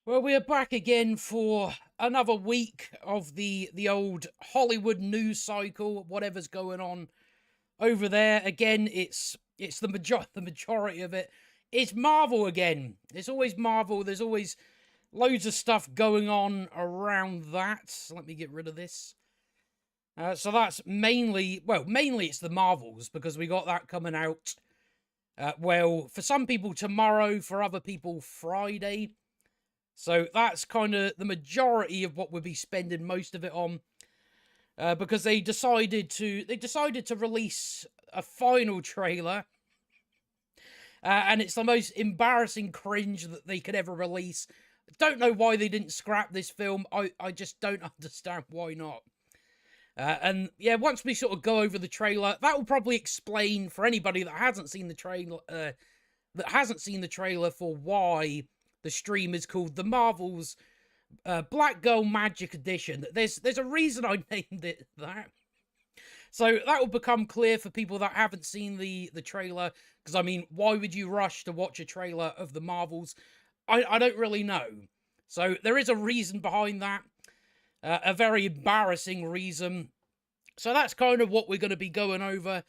Well, we're back again for another week of the old Hollywood news cycle. Whatever's going on over there, again, it's the majority of it. It's Marvel again. It's always Marvel. There's always loads of stuff going on around that. Let me get rid of this. So that's mainly it's the Marvels because we got that coming out. Well, for some people tomorrow, for other people Friday. So that's kind of the majority of what we'll be spending most of it on, because they decided to release a final trailer, and it's the most embarrassing cringe that they could ever release. Don't know why they didn't scrap this film. I just don't understand why not. And yeah, once we sort of go over the trailer, that will probably explain for anybody that hasn't seen the trailer for why the stream is called The Marvels Black Girl Magic Edition. There's a reason I named it that. So that will become clear for people that haven't seen the trailer. Because, I mean, why would you rush to watch a trailer of The Marvels? I don't really know. So there is a reason behind that. A very embarrassing reason. So that's kind of what we're going to be going over.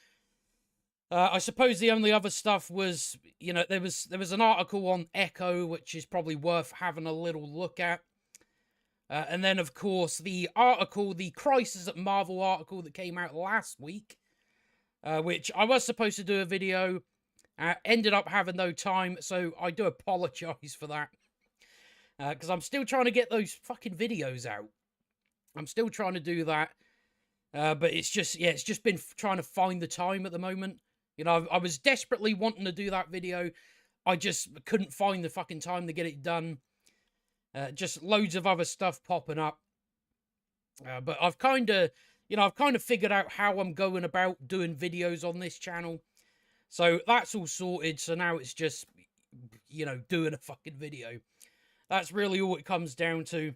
I suppose the only other stuff was, there was an article on Echo, which is probably worth having a little look at. And then, of course, the Crisis at Marvel article that came out last week, which I was supposed to do a video, ended up having no time, so I do apologize for that. Because I'm still trying to get those fucking videos out. I'm still trying to do that. But it's just been trying to find the time at the moment. I was desperately wanting to do that video. I just couldn't find the fucking time to get it done. Just loads of other stuff popping up. But I've kind of figured out how I'm going about doing videos on this channel. So that's all sorted. So now it's just, doing a fucking video. That's really all it comes down to.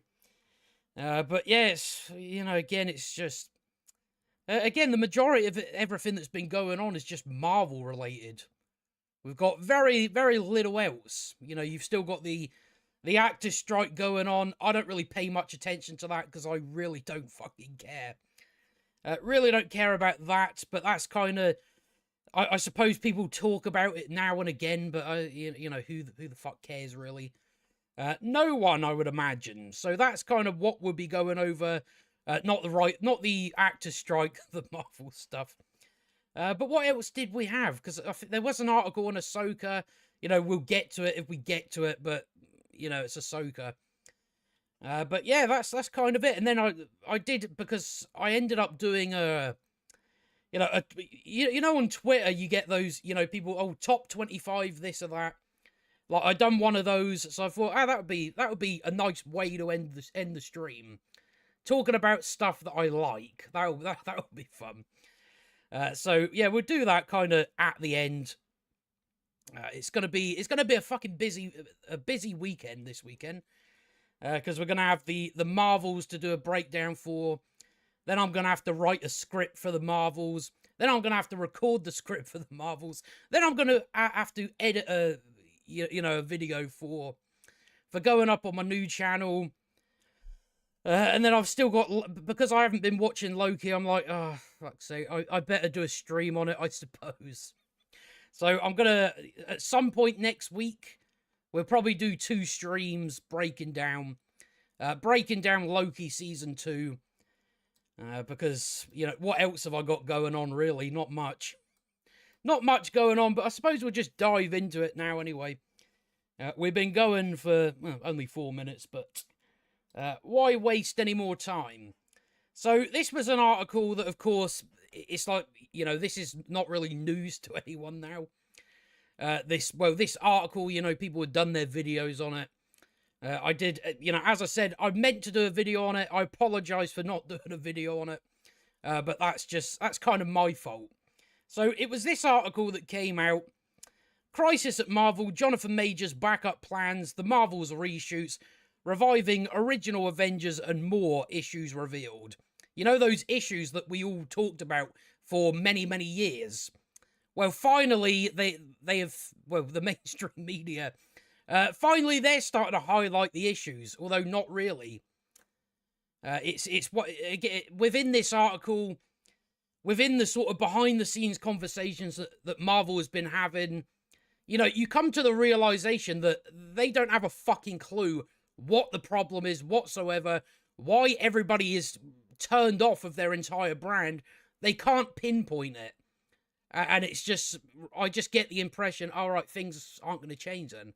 But yeah, again, it's just... again, the majority of everything that's been going on is just Marvel related. We've got very, very little else. You've still got the actors strike going on. I don't really pay much attention to that because I really don't fucking care. Really don't care about that, but that's kind of... I suppose people talk about it now and again, but who the fuck cares really? No one, I would imagine. So that's kind of what we'll be going over. Not the actor strike, the Marvel stuff. But what else did we have? Because there was an article on Ahsoka. We'll get to it if we get to it, but it's Ahsoka. But yeah, that's kind of it. And then I did, because I ended up doing on Twitter you get those people, top 25 this or that. Like, I done one of those, so I thought, that would be a nice way to end the stream. Talking about stuff that I like. That would be fun. So yeah, we'll do that kind of at the end. It's gonna be a fucking busy weekend this weekend. Because we're gonna have the Marvels to do a breakdown for. Then I'm gonna have to write a script for the Marvels. Then I'm gonna have to record the script for the Marvels. Then I'm gonna have to edit a video for going up on my new channel. And then I've still got, because I haven't been watching Loki, I'm like, oh, fuck's sake, I better do a stream on it, I suppose. So I'm gonna, at some point next week, we'll probably do 2 streams breaking down Loki Season 2. Because, what else have I got going on, really? Not much. Not much going on, but I suppose we'll just dive into it now anyway. We've been going for, only 4 minutes, but... why waste any more time? So this was an article that, of course, it's like, this is not really news to anyone now. This article, people had done their videos on it. I did, as I said, I meant to do a video on it. I apologize for not doing a video on it. But that's kind of my fault. So it was this article that came out. Crisis at Marvel, Jonathan Majors backup plans, the Marvels reshoots, reviving original Avengers and more issues revealed. Those issues that we all talked about for many, many years. Well, finally, they have, the mainstream media Finally, they're starting to highlight the issues, although not really. It's what again, within this article, within the sort of behind the scenes conversations that Marvel has been having, you know, you come to the realization that they don't have a fucking clue what the problem is whatsoever, why everybody is turned off of their entire brand. They can't pinpoint it. And it's just, I just get the impression, all right, things aren't going to change then.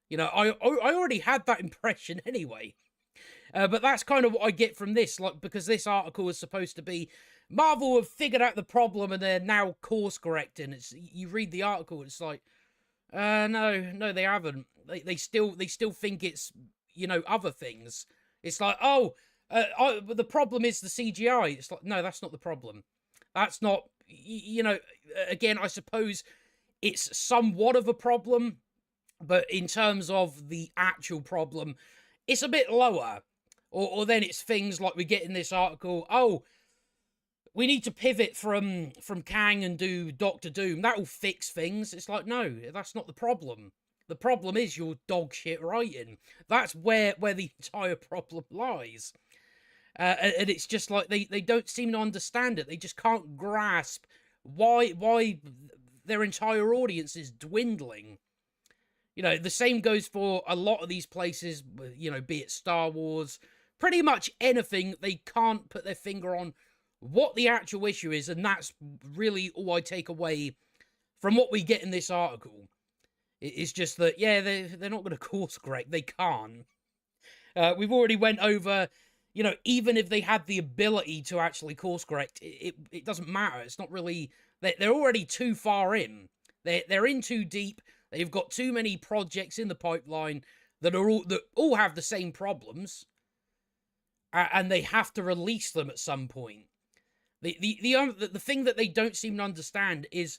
You know, I already had that impression anyway. But that's kind of what I get from this, like, because this article is supposed to be Marvel have figured out the problem and they're now course correcting. It's, you read the article, it's like, no, they haven't. They still think it's, you know, other things. It's like, the problem is the CGI. It's like, no, that's not the problem. That's not, you know, again, I suppose it's somewhat of a problem, but in terms of the actual problem, it's a bit lower. Or then it's things like we get in this article, we need to pivot from Kang and do Doctor Doom. That'll fix things. It's like, no, that's not the problem. The problem is your dog shit writing. That's where the entire problem lies. And it's just like they don't seem to understand it. They just can't grasp why their entire audience is dwindling. You know, the same goes for a lot of these places, you know, be it Star Wars, pretty much anything. They can't put their finger on what the actual issue is, and that's really all I take away from what we get in this article. It's just that, yeah, they're not going to course correct. They can't. We've already went over, you know, even if they had the ability to actually course correct, it doesn't matter. It's not really, they're already too far in. They're in too deep. They've got too many projects in the pipeline that all have the same problems, and they have to release them at some point. The thing that they don't seem to understand is,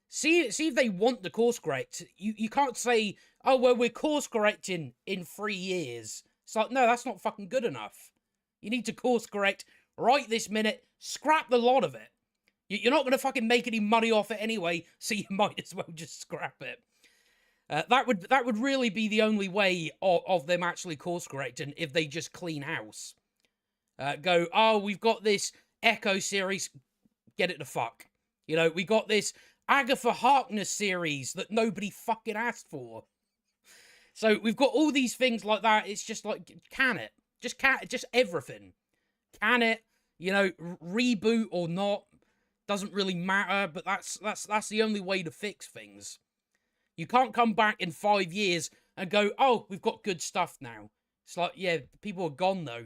see if they want to course correct. You can't say, oh, well, we're course correcting in 3 years. It's like, no, that's not fucking good enough. You need to course correct right this minute. Scrap the lot of it. You're not going to fucking make any money off it anyway, so you might as well just scrap it. That would really be the only way of them actually course correcting, if they just clean house. Go, oh, we've got this Echo series, get it the fuck. You know, we got this Agatha Harkness series that nobody fucking asked for. So we've got all these things like that. It's just like, can it? Just everything. Can it? You know, reboot or not, doesn't really matter, but that's the only way to fix things. You can't come back in 5 years and go, oh, we've got good stuff now. It's like, yeah, people are gone though.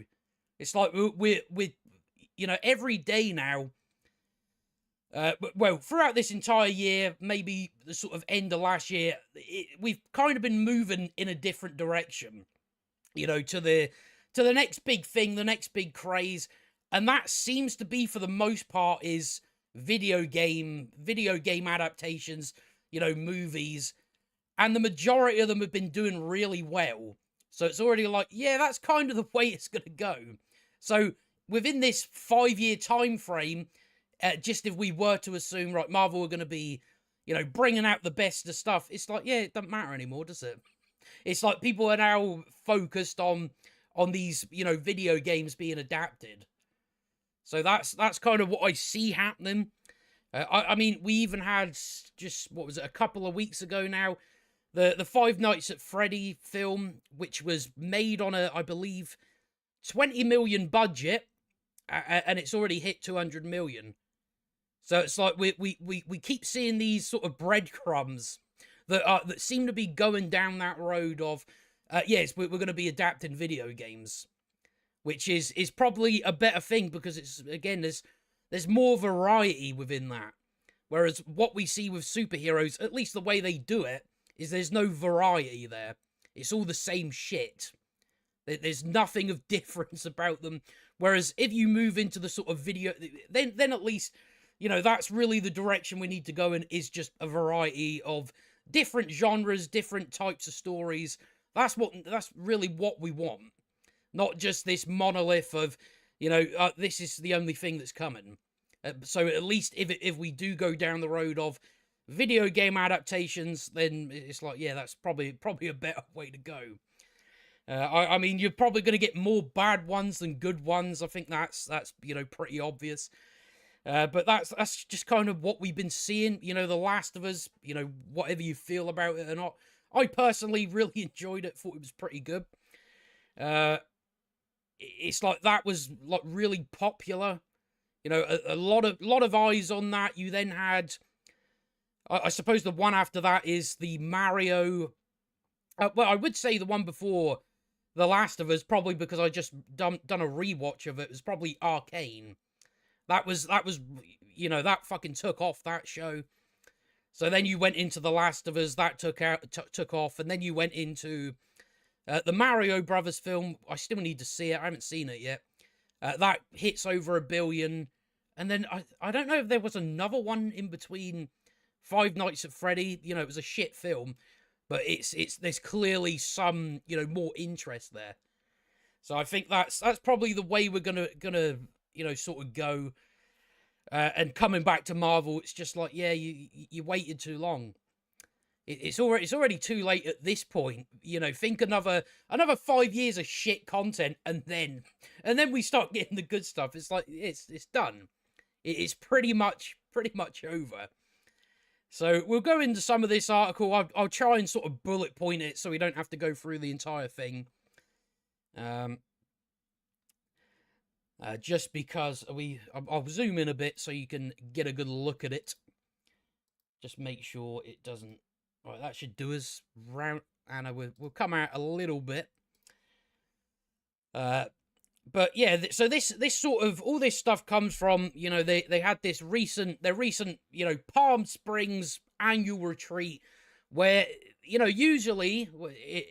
It's like we're you know, every day now, well, throughout this entire year, maybe the sort of end of last year, we've kind of been moving in a different direction, you know, to the next big thing, the next big craze, and that seems to be, for the most part, is video game adaptations, you know, movies, and the majority of them have been doing really well. So it's already like, yeah, that's kind of the way it's going to go. So within this 5-year time frame, just if we were to assume, right, Marvel are going to be, you know, bringing out the best of stuff, it's like, yeah, it doesn't matter anymore, does it? It's like people are now focused on these, you know, video games being adapted. So that's kind of what I see happening. I mean, we even had just, what was it, a couple of weeks ago now, the Five Nights at Freddy film, which was made on a, I believe, 20 million budget, and it's already hit 200 million. So it's like we keep seeing these sort of breadcrumbs that seem to be going down that road of, yes, we're going to be adapting video games, which is probably a better thing, because it's, again, there's more variety within that. Whereas what we see with superheroes, at least the way they do it, is there's no variety there. It's all the same shit. There's nothing of difference about them. Whereas if you move into the sort of video, then at least, you know, that's really the direction we need to go in, is just a variety of different genres, different types of stories. That's really what we want. Not just this monolith of, you know, this is the only thing that's coming. So at least if we do go down the road of video game adaptations, then it's like, yeah, that's probably a better way to go. I mean, you're probably going to get more bad ones than good ones. I think that's you know, pretty obvious. But that's just kind of what we've been seeing. You know, The Last of Us, you know, whatever you feel about it or not. I personally really enjoyed it, thought it was pretty good. It's like that was like really popular. You know, a lot of eyes on that. You then had, I suppose the one after that is the Mario. Well, I would say the one before The Last of Us, probably because I just done a rewatch of it, was probably Arcane. That was, you know, that fucking took off, that show. So then you went into The Last of Us, that took off, and then you went into the Mario Brothers film. I still need to see it. I haven't seen it yet. That hits over 1 billion. And then I don't know if there was another one in between. Five Nights at Freddy. You know, it was a shit film, but there's clearly some, you know, more interest there. So I think that's probably the way we're gonna you know, sort of go. And coming back to Marvel, it's just like, yeah, you waited too long. It's already too late at this point. You know, think another 5 years of shit content, and then we start getting the good stuff. It's like it's done. It's pretty much over. So we'll go into some of this article. I'll try and sort of bullet point it so we don't have to go through the entire thing. Just because I'll zoom in a bit so you can get a good look at it. Just make sure it doesn't. All right, that should do us round. And we'll come out a little bit. But yeah, so this sort of, all this stuff comes from, you know, they had their recent, you know, Palm Springs annual retreat where, you know, usually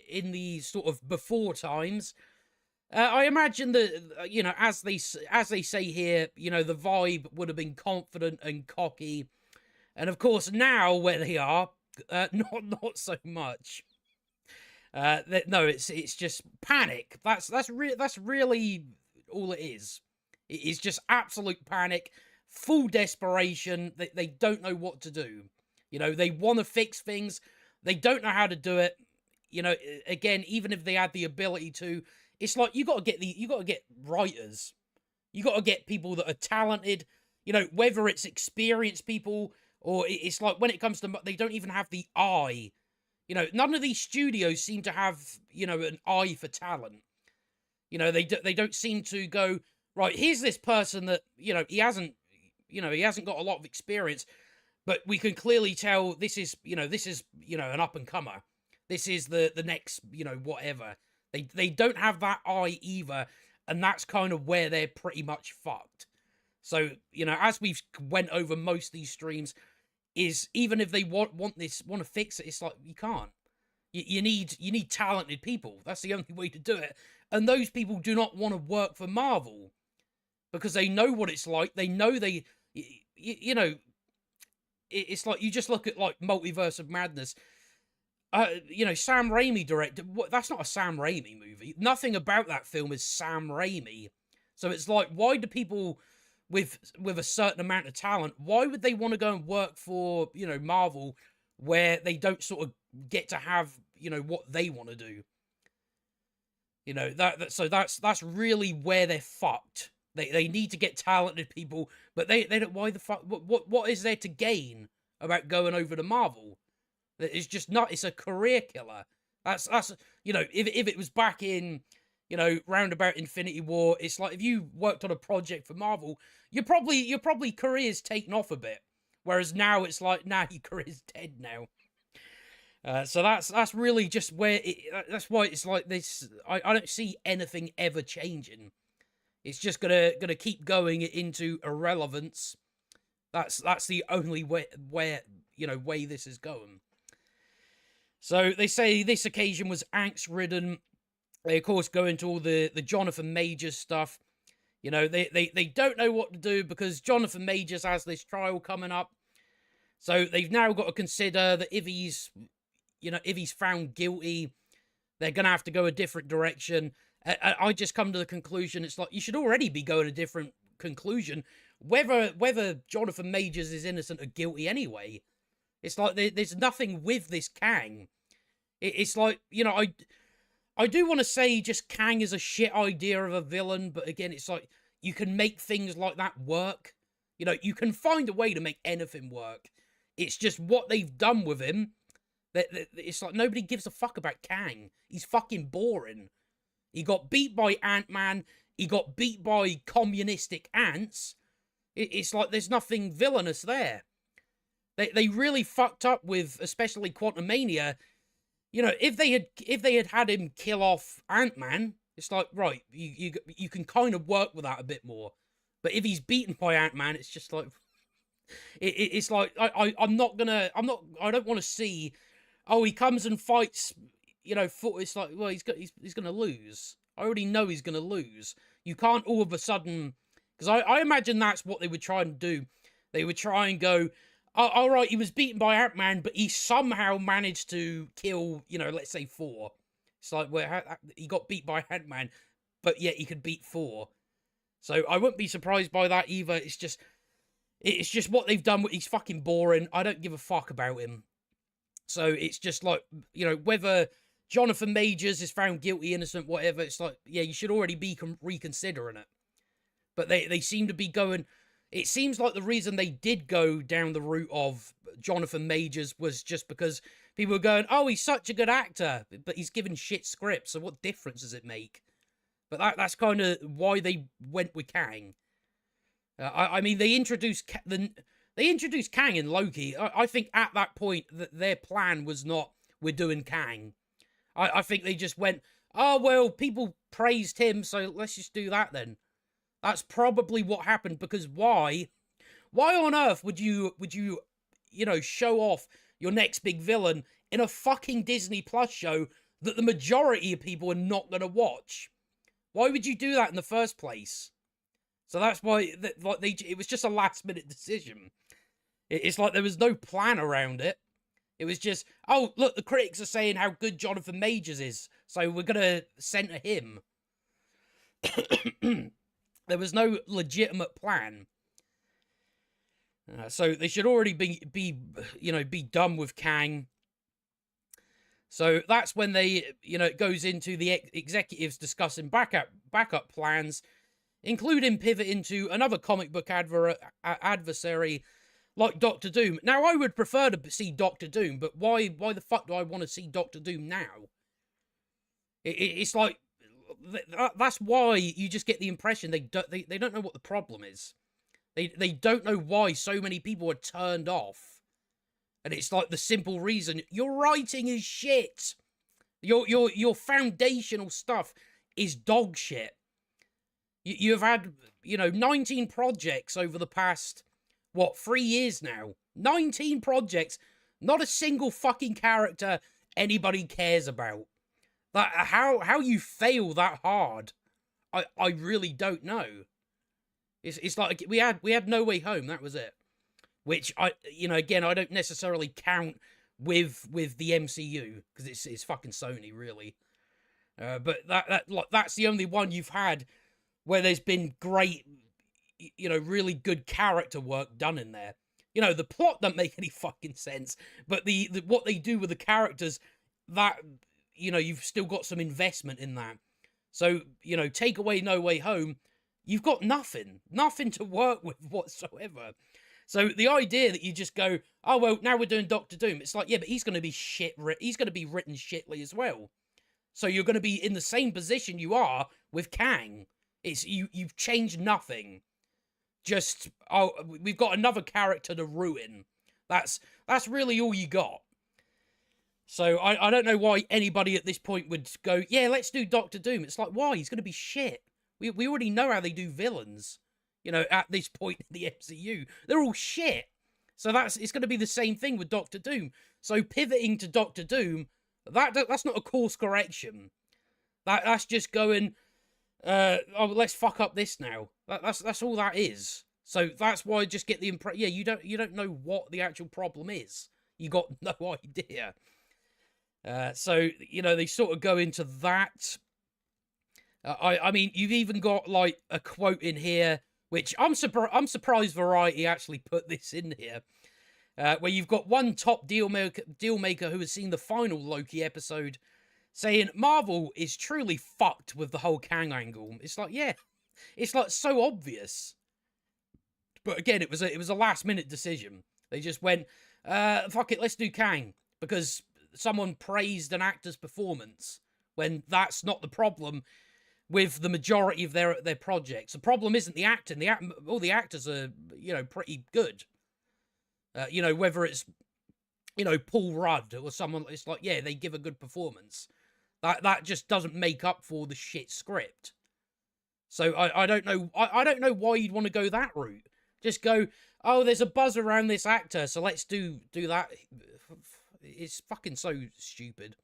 in the sort of before times, I imagine that, you know, as they say here, you know, the vibe would have been confident and cocky. And of course now where they are, not so much. No, it's just panic. That's really all it is. It is just absolute panic, full desperation. They don't know what to do. You know, they want to fix things. They don't know how to do it. You know, again, even if they had the ability to, it's like you got to get writers. You got to get people that are talented. You know, whether it's experienced people or it's like when it comes to, they don't even have the eye. You know, none of these studios seem to have, you know, an eye for talent. You know, they don't seem to go, right, here's this person that, you know, he hasn't got a lot of experience, but we can clearly tell this is, you know, an up and comer. This is the next, you know, whatever. They don't have that eye either, and that's kind of where they're pretty much fucked. So, you know, as we've went over most of these streams, is even if they want to fix it, it's like you can't. You need talented people. That's the only way to do it. And those people do not want to work for Marvel because they know what it's like. They know you know, it's like you just look at like Multiverse of Madness. You know, Sam Raimi directed. That's not a Sam Raimi movie. Nothing about that film is Sam Raimi. So it's like, why do people with a certain amount of talent, why would they want to go and work for, you know, Marvel, where they don't sort of get to have, you know, what they want to do? You know, so that's really where they're fucked. They need to get talented people, but they don't. Why the fuck? What is there to gain about going over to Marvel? It's just not. It's a career killer. That's you know, if it was back in, you know, roundabout Infinity War, it's like if you worked on a project for Marvel, your career's taken off a bit. Whereas now it's like, nah, your career's dead now. So that's really just where that's why it's like this. I don't see anything ever changing. It's just gonna keep going into irrelevance. That's the only way this is going. So they say this occasion was angst-ridden. They, of course, go into all the Jonathan Majors stuff. You know, they don't know what to do because Jonathan Majors has this trial coming up. So they've now got to consider that if he's found guilty, they're going to have to go a different direction. I just come to the conclusion, it's like, you should already be going a different conclusion, whether Jonathan Majors is innocent or guilty anyway. It's like there's nothing with this Kang. It's like, you know, I do want to say just Kang is a shit idea of a villain, but again, it's like you can make things like that work. You know, you can find a way to make anything work. It's just what they've done with him. It's like nobody gives a fuck about Kang. He's fucking boring. He got beat by Ant-Man. He got beat by communistic ants. It's like there's nothing villainous there. They really fucked up with, especially Quantumania. You know, if they had him kill off Ant-Man, it's like, right, you can kind of work with that a bit more. But if he's beaten by Ant-Man, it's just like it's like I don't want to see. Oh, he comes and fights. You know, it's like, well, he's gonna lose. I already know he's gonna lose. You can't all of a sudden, because I imagine that's what they would try and do. They would try and go, oh, all right, he was beaten by Ant-Man, but he somehow managed to kill, you know, let's say Thor. It's like, well, he got beat by Ant-Man, but yet he could beat Thor. So I wouldn't be surprised by that either. It's just what they've done. He's fucking boring. I don't give a fuck about him. So it's just like, you know, whether Jonathan Majors is found guilty, innocent, whatever, it's like, yeah, you should already be reconsidering it. But they seem to be going... It seems like the reason they did go down the route of Jonathan Majors was just because people were going, oh, he's such a good actor, but he's given shit scripts, so what difference does it make? But that's kind of why they went with Kang. I mean, they introduced Kang in Loki. I think at that point that their plan was not, we're doing Kang. I think they just went, oh, well, people praised him, so let's just do that then. That's probably what happened, because why on earth would you know, show off your next big villain in a fucking Disney Plus show that the majority of people are not going to watch? Why would you do that in the first place? So that's why it was just a last-minute decision. It's like there was no plan around it. It was just, oh, look, the critics are saying how good Jonathan Majors is, so we're going to centre him. There was no legitimate plan. So they should already be done with Kang. So that's when they, you know, it goes into the executives discussing backup plans, including pivoting to another comic book adversary like Doctor Doom. Now, I would prefer to see Doctor Doom, but why the fuck do I want to see Doctor Doom now? It's like, that's why you just get the impression they don't know what the problem is. They don't know why so many people are turned off. And it's like the simple reason, your writing is shit. Your foundational stuff is dog shit. You've had, you know, 19 projects over the past, 3 years now? 19 projects, not a single fucking character anybody cares about. That how you fail that hard, I really don't know. It's like we had No Way Home, that was it. Which again, I don't necessarily count with the MCU because it's fucking Sony, really. But that's the only one you've had where there's been great, you know, really good character work done in there. You know, the plot doesn't make any fucking sense, but the what they do with the characters, that, you know, you've still got some investment in that. So, you know, take away No Way Home, you've got nothing to work with whatsoever. So the idea that you just go, oh, well, now we're doing Doctor Doom, it's like, yeah, but he's going to be he's going to be written shitly as well. So you're going to be in the same position you are with Kang. It's you've changed nothing. Just, oh, we've got another character to ruin. That's really all you got. So I don't know why anybody at this point would go, yeah, let's do Doctor Doom. It's like, why? He's going to be shit. We already know how they do villains. You know, at this point in the MCU, they're all shit. So it's going to be the same thing with Doctor Doom. So pivoting to Doctor Doom, that's not a course correction. That's just going, oh, let's fuck up this now. That's all that is. So that's why I just get the impression. Yeah, you don't know what the actual problem is. You got no idea. So, you know, they sort of go into that. I mean, you've even got like a quote in here, which I'm surprised Variety actually put this in here. where you've got one top deal maker who has seen the final Loki episode saying Marvel is truly fucked with the whole Kang angle. It's like, yeah, it's like so obvious. But again, it was a last minute decision. They just went, fuck it, let's do Kang, because someone praised an actor's performance, when that's not the problem with the majority of their projects. The problem isn't the acting. All the actors are, pretty good. Whether it's, Paul Rudd or someone, it's like, yeah, they give a good performance. That just doesn't make up for the shit script. So I don't know. I don't know why you'd want to go that route. Just go, oh, there's a buzz around this actor, so let's do that. It's fucking so stupid.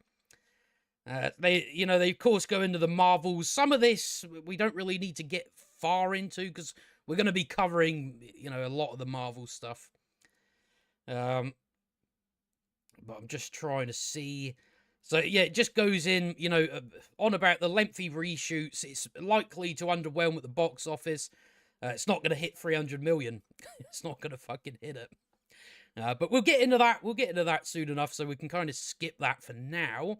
They of course go into the Marvels. Some of this we don't really need to get far into, because we're going to be covering, a lot of the Marvel stuff. But I'm just trying to see. So yeah, it just goes in, on about the lengthy reshoots. It's likely to underwhelm at the box office. It's not going to hit 300 million. It's not going to fucking hit it. But we'll get into that. We'll get into that soon enough, so we can kind of skip that for now.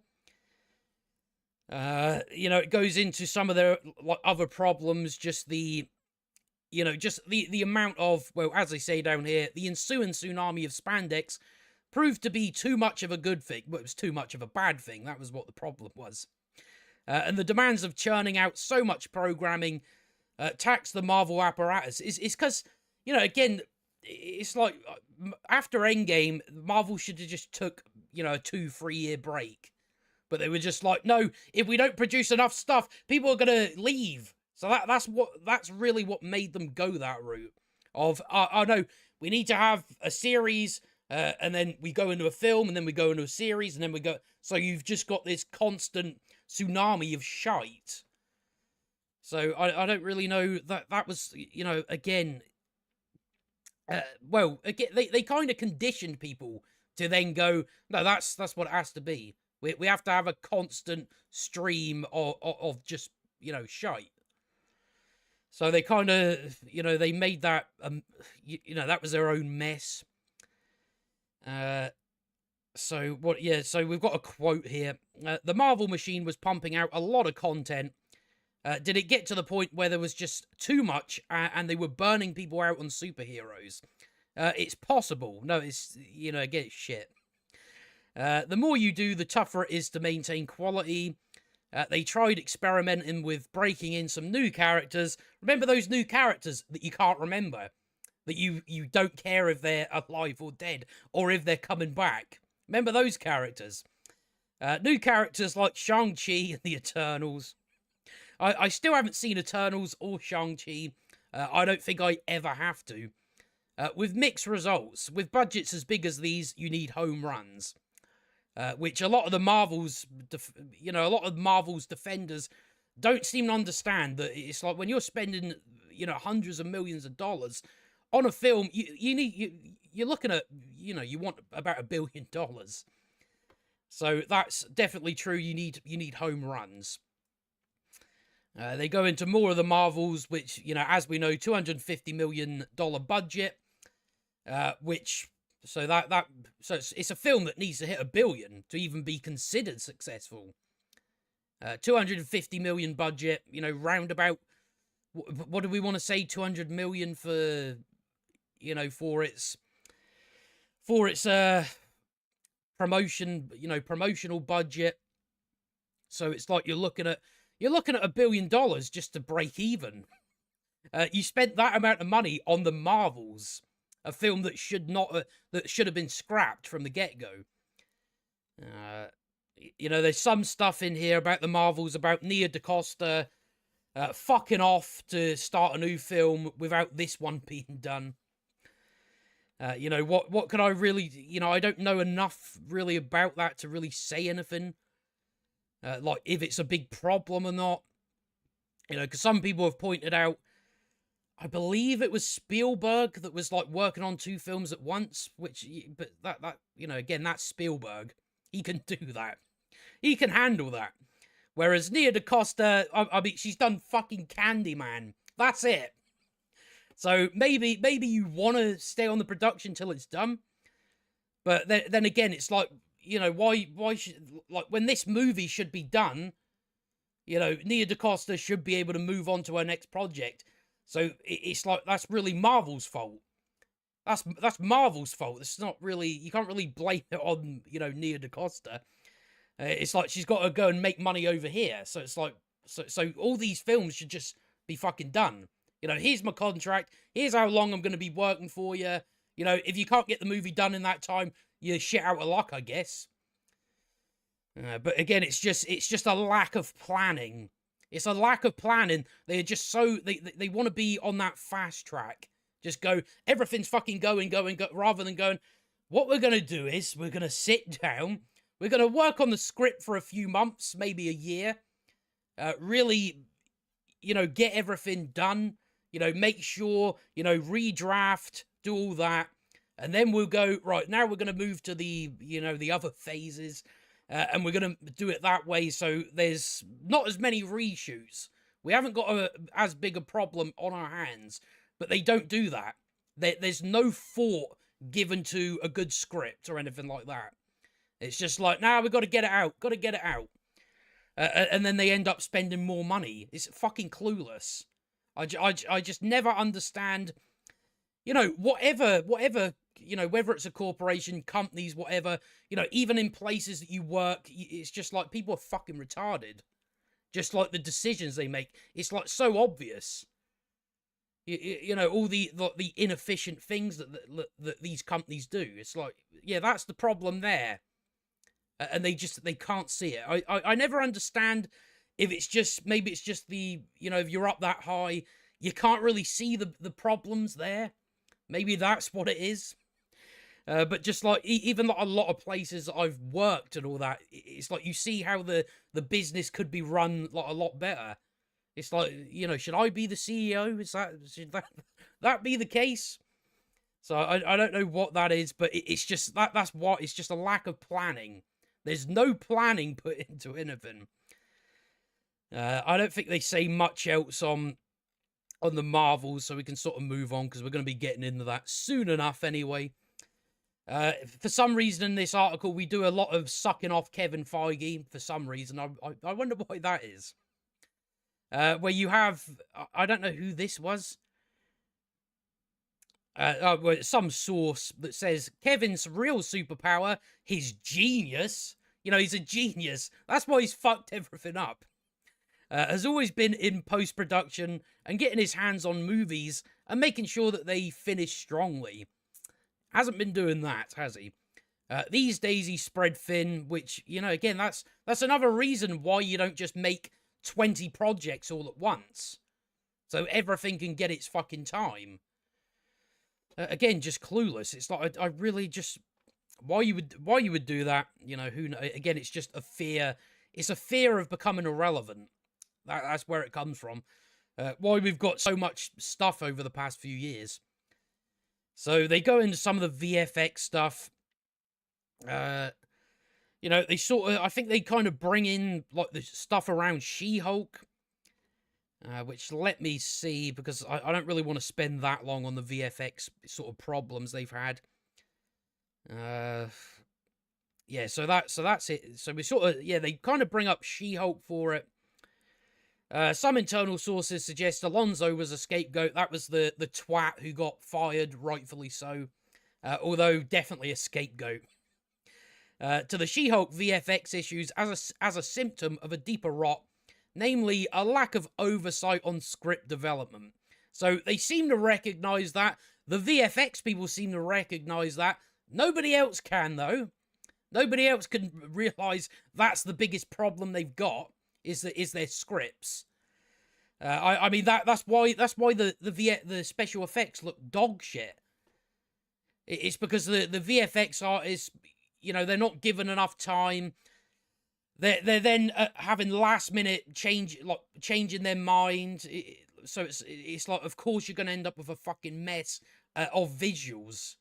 It goes into some of their other problems. Just the amount of, well, as they say down here, the ensuing tsunami of spandex proved to be too much of a good thing. Well, it was too much of a bad thing. That was what the problem was. And the demands of churning out so much programming tax the Marvel apparatus. Is because, again, it's like after Endgame, Marvel should have just took, a 2-3 year break. But they were just like, no, if we don't produce enough stuff, people are going to leave. So that's really what made them go that route of, oh no, we need to have a series, and then we go into a film, and then we go into a series, and then we go. So you've just got this constant tsunami of shite. So I don't really know that was, again, again, they kind of conditioned people to then go, no, that's what it has to be. We have to have a constant stream of just, shite. So they kind of, they made that, that was their own mess. So we've got a quote here. The Marvel machine was pumping out a lot of content. Did it get to the point where there was just too much and they were burning people out on superheroes? It's possible. No, it's, again, it's shit. The more you do, the tougher it is to maintain quality. They tried experimenting with breaking in some new characters. Remember those new characters that you can't remember? That you don't care if they're alive or dead, or if they're coming back. Remember those characters? New characters like Shang-Chi and the Eternals. I still haven't seen Eternals or Shang-Chi. I don't think I ever have to. With mixed results. With budgets as big as these, you need home runs. Which a lot of the Marvel's, Marvel's defenders don't seem to understand. That it's like when you're spending, hundreds of millions of dollars on a film, you're looking at, you want about $1 billion. So that's definitely true. You need home runs. They go into more of the Marvels, which, as we know, $250 million budget, which, so it's a film that needs to hit $1 billion to even be considered successful. 250 million budget, roundabout, what do we want to say, 200 million for, for its promotion, promotional budget. So it's like you're looking at $1 billion just to break even. You spent that amount of money on the Marvels, a film that should have been scrapped from the get-go. There's some stuff in here about the Marvels, about Nia DaCosta fucking off to start a new film without this one being done. What can I really, I don't know enough really about that to really say anything. Like if it's a big problem or not. Because some people have pointed out, I believe it was Spielberg that was like working on 2 films at once, but that again, that's Spielberg. He can do that. He can handle that. Whereas Nia DaCosta, I mean, she's done fucking Candyman. That's it. So maybe you want to stay on the production till it's done. But then again, it's like, you know, why should, like, when this movie should be done, you know, Nia DaCosta should be able to move on to her next project. So it's like, that's really Marvel's fault. That's Marvel's fault. It's not really, you can't really blame it on, you know, Nia DaCosta. It's like she's got to go and make money over here. So it's like, so all these films should just be fucking done. You know, here's my contract. Here's how long I'm going to be working for you. You know, if you can't get the movie done in that time, you're shit out of luck, I guess. But again, it's just a lack of planning. It's a lack of planning. They're just so, they want to be on that fast track. Just go, everything's fucking going, rather than going, what we're going to do is we're going to sit down. We're going to work on the script for a few months, maybe a year. Really, you know, get everything done. You know, make sure, you know, redraft, do all that. And then we'll go, right, now we're going to move to the, you know, the other phases. And we're going to do it that way so there's not as many reshoots. We haven't got as big a problem on our hands. But they don't do that. There's no thought given to a good script or anything like that. It's just like, nah, we've got to get it out. Got to get it out. And then they end up spending more money. It's fucking clueless. I just never understand, you know, whatever, you know, whether it's a corporation, companies, whatever, you know, even in places that you work, it's just like people are fucking retarded. Just like the decisions they make. It's like so obvious. You know, all the inefficient things that these companies do. It's like, yeah, that's the problem there. And they can't see it. I never understand if it's just, maybe it's just the, you know, if you're up that high, you can't really see the problems there. Maybe that's what it is. But just like, even like a lot of places I've worked and all that, it's like you see how the business could be run like a lot better. It's like, you know, should I be the CEO? Should that be the case? So I don't know what that is, but it's just that's what, it's just a lack of planning. There's no planning put into anything. I don't think they say much else on the Marvels, so we can sort of move on because we're going to be getting into that soon enough anyway. For some reason in this article, we do a lot of sucking off Kevin Feige for some reason. I wonder why that is. Where you have, I don't know who this was. Some source that says Kevin's real superpower, his genius. You know, he's a genius. That's why he's fucked everything up. Has always been in post-production and getting his hands on movies and making sure that they finish strongly. Hasn't been doing that, has he? These days he's spread thin, which, you know, again, that's another reason why you don't just make 20 projects all at once, so everything can get its fucking time. Again, just clueless. It's like, I really just, why you would do that, you know, who knows? Again, it's just a fear. It's a fear of becoming irrelevant. That's where it comes from. Why we've got so much stuff over the past few years. So they go into some of the VFX stuff. You know, they sort of, I think they kind of bring in, like, the stuff around She-Hulk. Which, let me see, because I don't really want to spend that long on the VFX sort of problems they've had. Yeah, so that's it. So we sort of, yeah, they kind of bring up She-Hulk for it. Some internal sources suggest Alonso was a scapegoat. That was the twat who got fired, rightfully so. Although, definitely a scapegoat. To the She-Hulk VFX issues as a symptom of a deeper rot, namely a lack of oversight on script development. So they seem to recognize that. The VFX people seem to recognize that. Nobody else can, though. Nobody else can realize that's the biggest problem they've got, is their scripts. I mean, that's why the special effects look dog shit. It's because the VFX artists, you know, they're not given enough time. They're then having last minute changing their mind. So it's like, of course you're going to end up with a fucking mess of visuals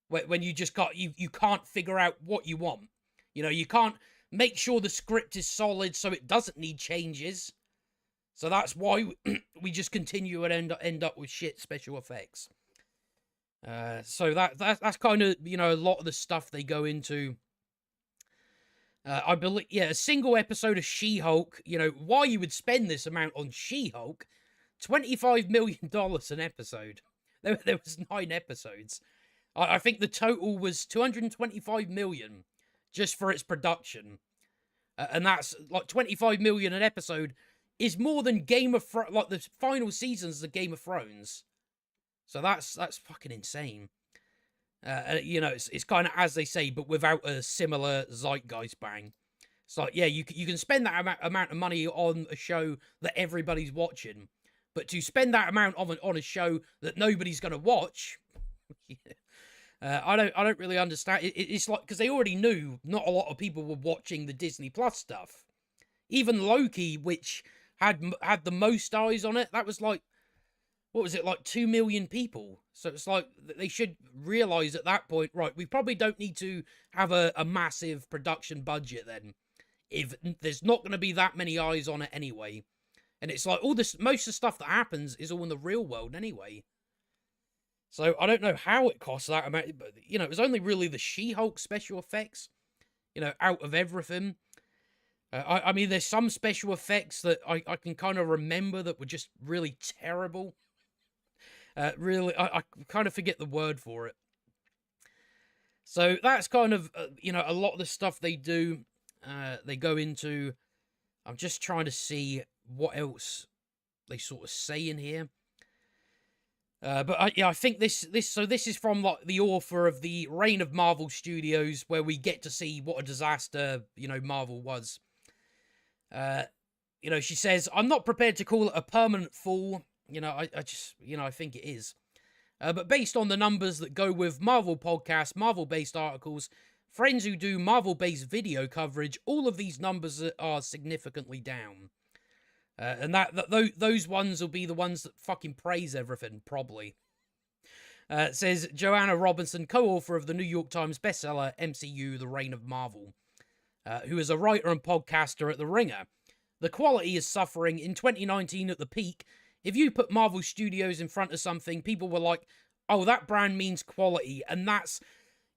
when you just you can't figure out what you want. You know, you can't make sure the script is solid so it doesn't need changes. So that's why we just continue and end up with shit special effects. So that's kind of, you know, a lot of the stuff they go into. I believe, yeah, a single episode of She-Hulk, you know, why you would spend this amount on She-Hulk, $25 million an episode. There was 9 episodes. I think the total was 225 million just for its production. And that's like 25 million an episode is more than Game of Thrones, like the final seasons of Game of Thrones. So that's fucking insane. You know, it's kind of as they say, but without a similar zeitgeist bang. It's like, yeah, you can spend that amount of money on a show that everybody's watching, but to spend that amount on a show that nobody's going to watch, I don't really understand. It's like, because they already knew not a lot of people were watching the Disney Plus stuff. Even Loki, which had the most eyes on it, that was like, what was it, like 2 million people? So it's like, they should realize at that point, right, we probably don't need to have a massive production budget then, if there's not going to be that many eyes on it anyway. And it's like, most of the stuff that happens is all in the real world anyway. So I don't know how it costs that amount, but, you know, it was only really the She-Hulk special effects, you know, out of everything. I mean, there's some special effects that I can kind of remember that were just really terrible. Really, I kind of forget the word for it. So that's kind of, you know, a lot of the stuff they do, they go into. I'm just trying to see what else they sort of say in here. But yeah, I think this is from like the author of the Reign of Marvel Studios, where we get to see what a disaster, you know, Marvel was. You know, she says, I'm not prepared to call it a permanent fall. You know, I just, you know, I think it is. But based on the numbers that go with Marvel podcasts, Marvel-based articles, friends who do Marvel-based video coverage, all of these numbers are significantly down. And those ones will be the ones that fucking praise everything, probably. It says, Joanna Robinson, co-author of the New York Times bestseller MCU, The Reign of Marvel, who is a writer and podcaster at The Ringer. The quality is suffering. In 2019 at the peak, if you put Marvel Studios in front of something, people were like, oh, that brand means quality. And that's,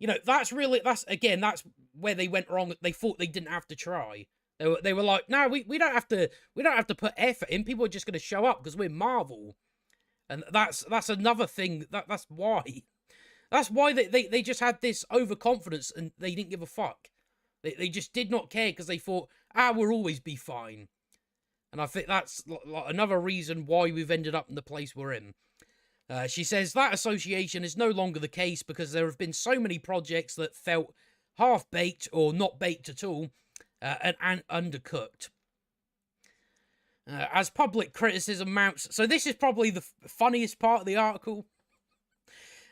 you know, that's where they went wrong. They thought they didn't have to try. They were like, no, we don't have to put effort in. People are just going to show up because we're Marvel. And that's another thing. That's why. That's why they just had this overconfidence and they didn't give a fuck. They just did not care because they thought, we'll always be fine. And I think that's like another reason why we've ended up in the place we're in. She says that association is no longer the case because there have been so many projects that felt half-baked or not baked at all and undercooked. As public criticism mounts... So this is probably the funniest part of the article.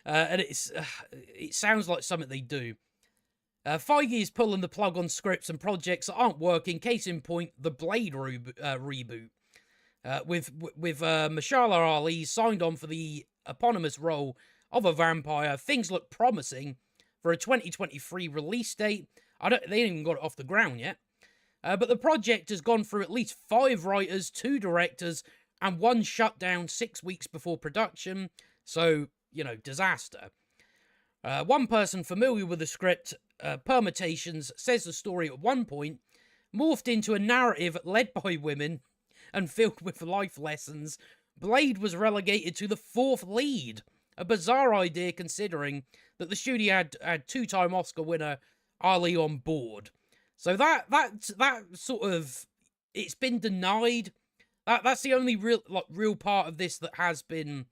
And it sounds like something they do. Feige is pulling the plug on scripts and projects that aren't working. Case in point, the Blade reboot. With Mahershala Ali signed on for the eponymous role of a vampire. Things look promising for a 2023 release date. They ain't even got it off the ground yet. But the project has gone through at least 5 writers, 2 directors, and 1 shutdown 6 weeks before production. So, you know, disaster. One person familiar with the script permutations says the story at one point morphed into a narrative led by women and filled with life lessons. Blade was relegated to the 4th lead. A bizarre idea considering that the studio had 2-time Oscar winner Ali on board. So that sort of, it's been denied. That's the only real part of this that has been.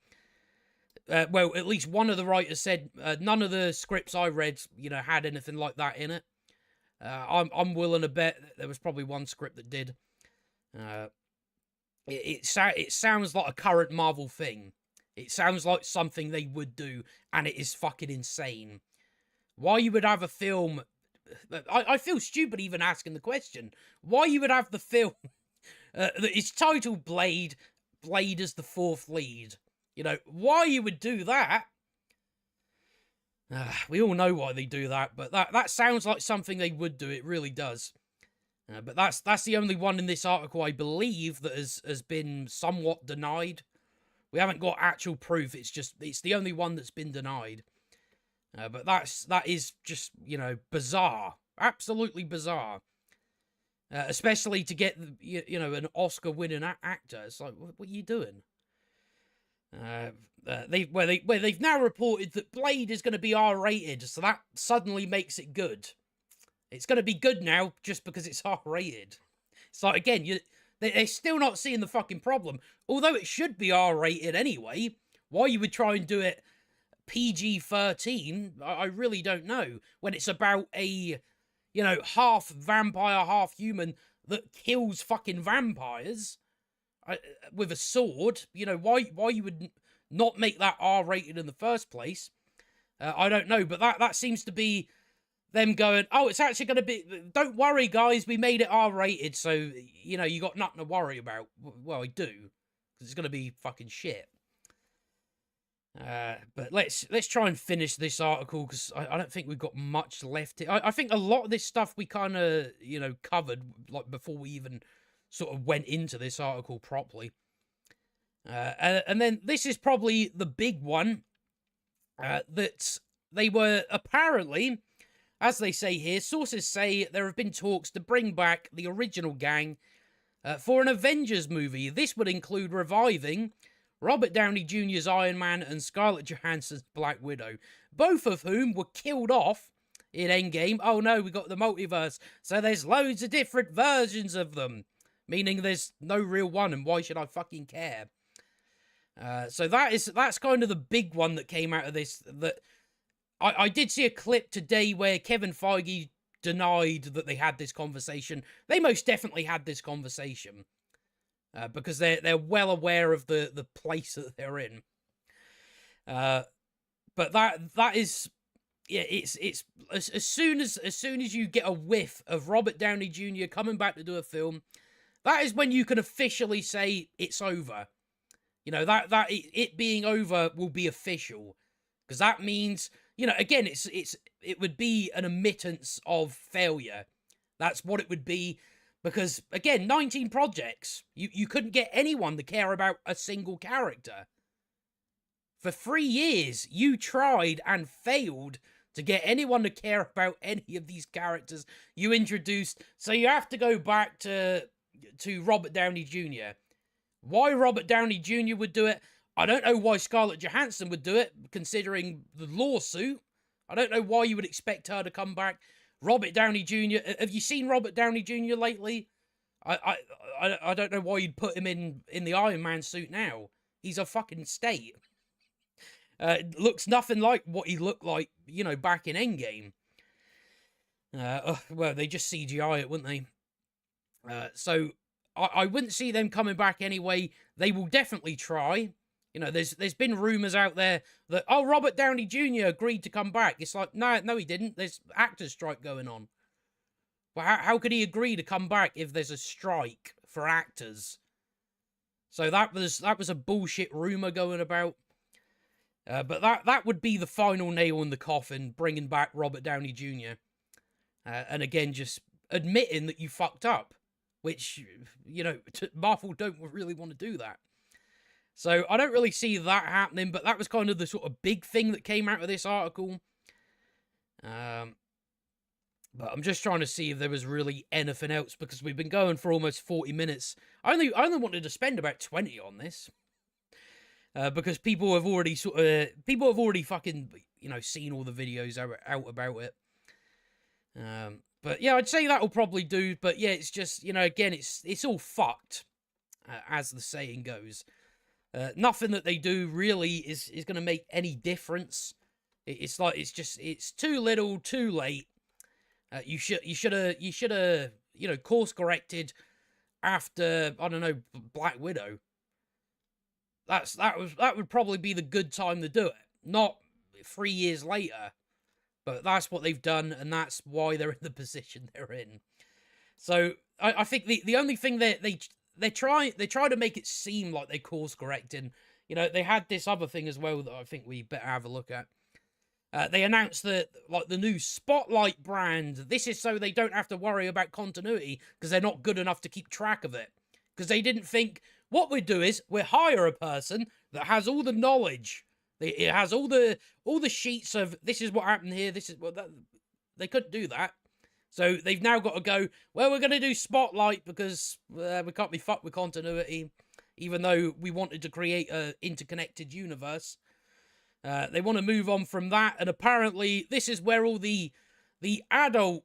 Well, at least one of the writers said none of the scripts I read, you know, had anything like that in it. I'm willing to bet there was probably one script that did. It sounds like a current Marvel thing. It sounds like something they would do, and it is fucking insane. Why you would have a film... I feel stupid even asking the question. Why you would have the film... it's titled Blade as the 4th lead. You know, why you would do that... we all know why they do that, but that sounds like something they would do. It really does. But that's the only one in this article, I believe, that has been somewhat denied. We haven't got actual proof. It's the only one that's been denied. But that is just, bizarre. Absolutely bizarre. Especially to get, an Oscar-winning actor. It's like, what are you doing? They've now reported that Blade is going to be R-rated, so that suddenly makes it good. It's going to be good now just because it's R-rated. It's like, again, they're still not seeing the fucking problem. Although it should be R-rated anyway. Why you would try and do it PG-13, I really don't know. When it's about a, half vampire, half human that kills fucking vampires with a sword. Why you would not make that R-rated in the first place? I don't know, but that seems to be them going, oh, it's actually going to be, don't worry, guys, we made it R-rated, so, you got nothing to worry about. Well, I do, because it's going to be fucking shit. But let's try and finish this article, because I don't think we've got much left. I think a lot of this stuff we kind of, covered, like, before we even sort of went into this article properly. And then this is probably the big one, that they were apparently, as they say here, sources say there have been talks to bring back the original gang for an Avengers movie. This would include reviving Robert Downey Jr.'s Iron Man and Scarlett Johansson's Black Widow, both of whom were killed off in Endgame. Oh no, we got the multiverse, so there's loads of different versions of them, meaning there's no real one, and why should I fucking care? So that's kind of the big one that came out of this. That I did see a clip today where Kevin Feige denied that they had this conversation. They most definitely had this conversation. Because they're well aware of the place that they're in. But that is, yeah, it's as soon as you get a whiff of Robert Downey Jr. coming back to do a film, that is when you can officially say it's over. That it being over will be official, because that means, again, it would be an admittance of failure. That's what it would be. Because, again, 19 projects. You couldn't get anyone to care about a single character. For 3 years, you tried and failed to get anyone to care about any of these characters you introduced. So you have to go back to Robert Downey Jr. Why Robert Downey Jr. would do it, I don't know why Scarlett Johansson would do it, considering the lawsuit. I don't know why you would expect her to come back. Robert Downey Jr. Have you seen Robert Downey Jr. lately? I don't know why you'd put him in the Iron Man suit now. He's a fucking state. Looks nothing like what he looked like, back in Endgame. Well, they just CGI it, wouldn't they? So I wouldn't see them coming back anyway. They will definitely try. There's been rumors out there that, oh, Robert Downey Jr. agreed to come back. It's like, no, he didn't. There's actors' strike going on. Well, how could he agree to come back if there's a strike for actors? So that was a bullshit rumor going about. But that would be the final nail in the coffin, bringing back Robert Downey Jr. And again, just admitting that you fucked up, which, Marvel don't really want to do that. So I don't really see that happening, but that was kind of the sort of big thing that came out of this article. But I'm just trying to see if there was really anything else, because we've been going for almost 40 minutes. I only wanted to spend about 20 on this. Because people have already fucking, seen all the videos out about it. But yeah, I'd say that'll probably do. But yeah, it's just, again, it's all fucked, as the saying goes. Nothing that they do really is going to make any difference. It's too little, too late. You should have course corrected after, I don't know, Black Widow. That would probably be the good time to do it, not 3 years later. But that's what they've done, and that's why they're in the position they're in. So I think the only thing they try to make it seem like they course correcting. They had this other thing as well that I think we better have a look at. They announced that, like, the new Spotlight brand. This is so they don't have to worry about continuity, because they're not good enough to keep track of it. Because they didn't think what we do is we hire a person that has all the knowledge. It has all the sheets of this is what happened here. This is what that. They couldn't do that, so they've now got to go. Well, we're going to do Spotlight because we can't be fucked with continuity, even though we wanted to create a interconnected universe. They want to move on from that, and apparently this is where all the adult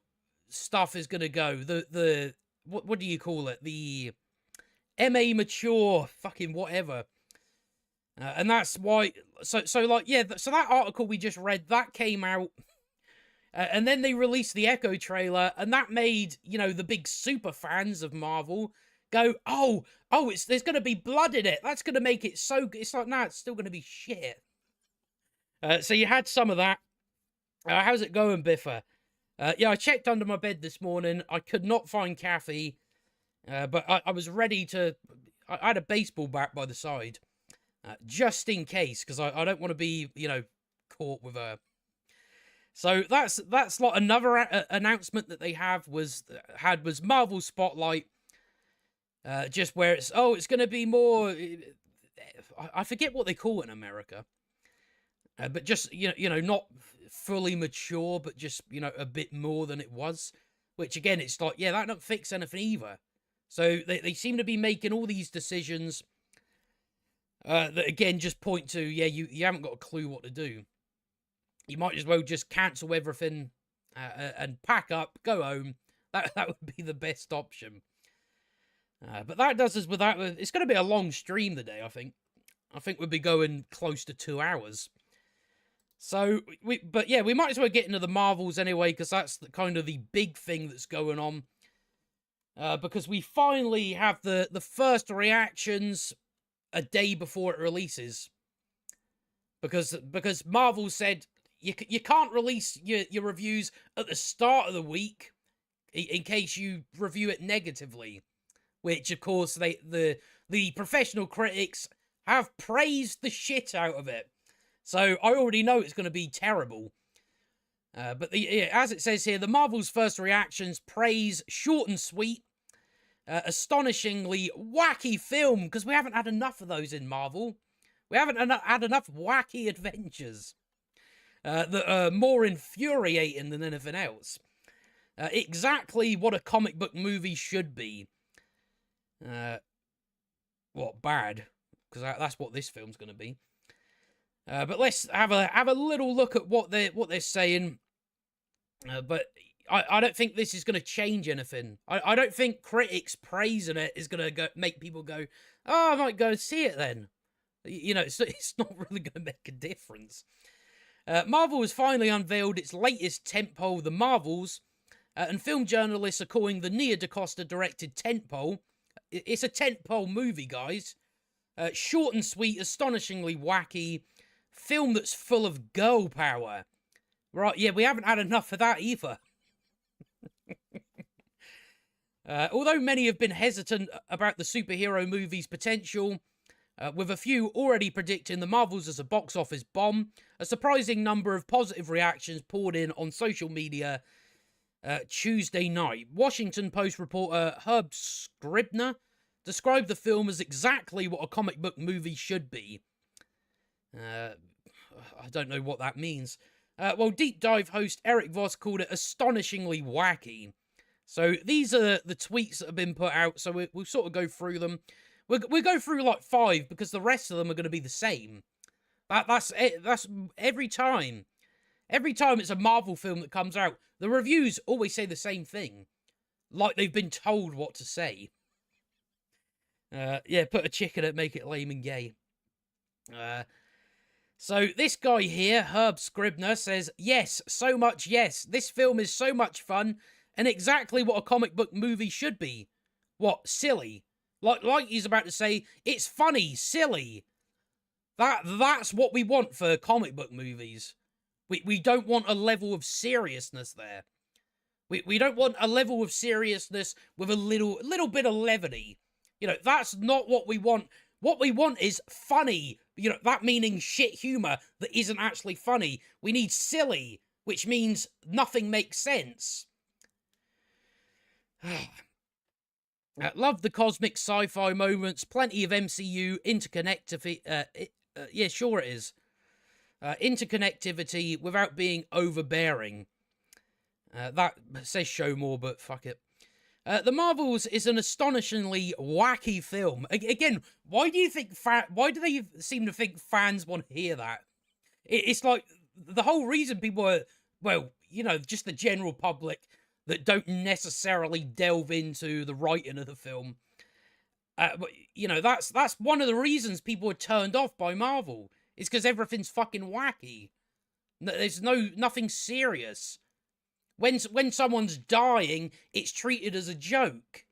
stuff is going to go. The what do you call it? The MA mature fucking whatever. And that's why, so like, yeah, so that article we just read, that came out, and then they released the Echo trailer, and that made, you know, the big super fans of Marvel go, oh, there's going to be blood in it, that's going to make it so good. It's like, nah, it's still going to be shit. So you had some of that. How's it going, Biffa? Yeah, I checked under my bed this morning, I could not find Kathy, but I was ready to, I had a baseball bat by the side. Just in case, because I don't want to be, you know, caught with her. So that's like another announcement that they had was Marvel Spotlight. Just where it's going to be more. I forget what they call it in America, but just you know not fully mature, but just you know a bit more than it was. Which again, it's like that don't fix anything either. So they seem to be making all these decisions. That again just point to, you haven't got a clue what to do. You might as well just cancel everything and pack up, go home. That would be the best option. But that does us with that. It's going to be a long stream today, I think. I think we'll be going close to 2 hours. So, we might as well get into the Marvels anyway, because that's kind of the big thing that's going on. Because we finally have the first reactions a day before it releases, because Marvel said you can't release your reviews at the start of the week in case you review it negatively, which of course the professional critics have praised the shit out of it, so I already know it's going to be terrible. But as it says here, the Marvel's first reactions praise short and sweet, astonishingly wacky film, because we haven't had enough of those in Marvel. We haven't had enough wacky adventures that are more infuriating than anything else. Exactly what a comic book movie should be. What, bad? Because that's what this film's going to be. But let's have a little look at what they're saying. But I don't think this is going to change anything. I don't think critics praising it is going to make people go, oh, I might go and see it then. You know, it's not really going to make a difference. Marvel has finally unveiled its latest tentpole, The Marvels, and film journalists are calling the Nia DaCosta directed tentpole. It's a tentpole movie, guys. Short and sweet, astonishingly wacky, film that's full of girl power. Right, yeah, we haven't had enough of that either. Although many have been hesitant about the superhero movie's potential, with a few already predicting the Marvels as a box office bomb, a surprising number of positive reactions poured in on social media Tuesday night. Washington Post reporter Herb Scribner described the film as exactly what a comic book movie should be. I don't know what that means. Well, Deep Dive host Eric Voss called it astonishingly wacky. So these are the tweets that have been put out, so we'll sort of go through them. We'll go through like 5, because the rest of them are going to be the same. That's every time. Every time it's a Marvel film that comes out, the reviews always say the same thing. Like they've been told what to say. Yeah, put a chick in it, make it lame and gay. So this guy here, Herb Scribner, says, yes, so much yes. This film is so much fun and exactly what a comic book movie should be. What, silly? Like he's about to say, it's funny, silly. That's what we want for comic book movies. We don't want a level of seriousness there. We don't want a level of seriousness with a little bit of levity. You know, that's not what we want. What we want is funny. You know, that meaning shit humor that isn't actually funny. We need silly, which means nothing makes sense. Love the cosmic sci-fi moments, plenty of MCU interconnectivity. Yeah, sure it is. Interconnectivity without being overbearing. That says show more, but fuck it. The Marvels is an astonishingly wacky film. Again, why do you think why do they seem to think fans want to hear that? It's like the whole reason people are, well, you know, just the general public that don't necessarily delve into the writing of the film. But you know, that's one of the reasons people are turned off by Marvel. It's because everything's fucking wacky. There's nothing serious. When someone's dying, it's treated as a joke,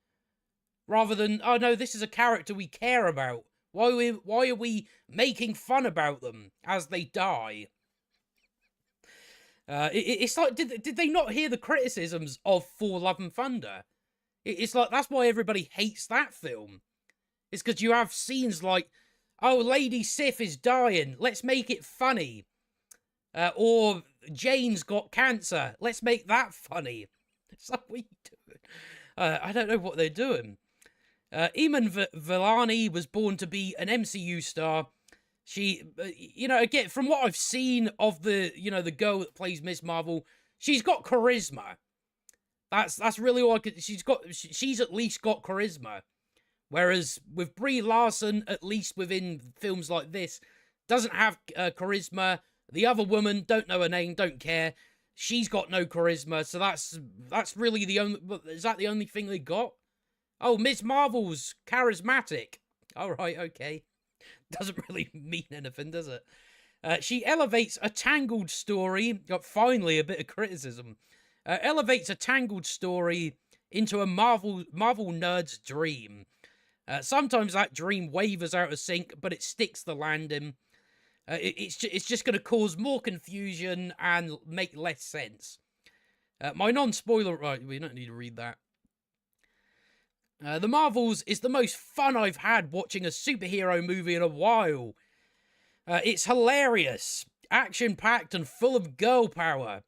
rather than, oh no, this is a character we care about. Why are we making fun about them as they die? It's like, did they not hear the criticisms of Thor: Love and Thunder? It's like, that's why everybody hates that film. It's because you have scenes like, oh, Lady Sif is dying, let's make it funny. Or Jane's got cancer, let's make that funny. It's like, what are you doing? I don't know what they're doing. Iman Vellani was born to be an MCU star. She, you know, again, from what I've seen of the, you know, the girl that plays Miss Marvel, she's got charisma. That's really all I could. She's at least got charisma. Whereas with Brie Larson, at least within films like this, doesn't have charisma. The other woman, don't know her name, don't care. She's got no charisma, so that's really the only. Is that the only thing they got? Oh, Miss Marvel's charismatic. All right, okay. Doesn't really mean anything, does it? She elevates a tangled story. Got finally a bit of criticism. Elevates a tangled story into a Marvel nerd's dream. Sometimes that dream wavers out of sync, but it sticks the landing. It's just going to cause more confusion and make less sense. My non-spoiler... Right, we don't need to read that. The Marvels is the most fun I've had watching a superhero movie in a while. It's hilarious, action-packed, and full of girl power.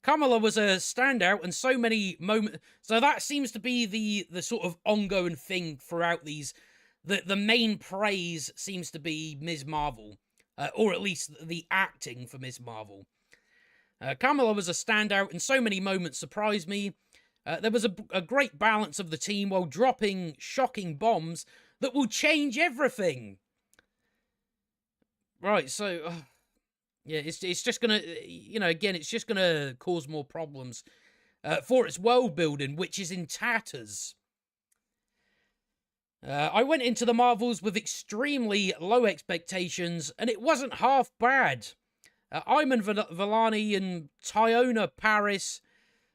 Kamala was a standout, and so many moments... So that seems to be the sort of ongoing thing throughout these. The main praise seems to be Ms. Marvel. Or at least the acting for Ms. Marvel. Kamala was a standout, and so many moments surprised me. There was a great balance of the team while dropping shocking bombs that will change everything. Right, so... yeah, it's just gonna... You know, again, it's just gonna cause more problems for its world building, which is in tatters. I went into the Marvels with extremely low expectations, and it wasn't half bad. Iman Vellani and Teyonah Parris.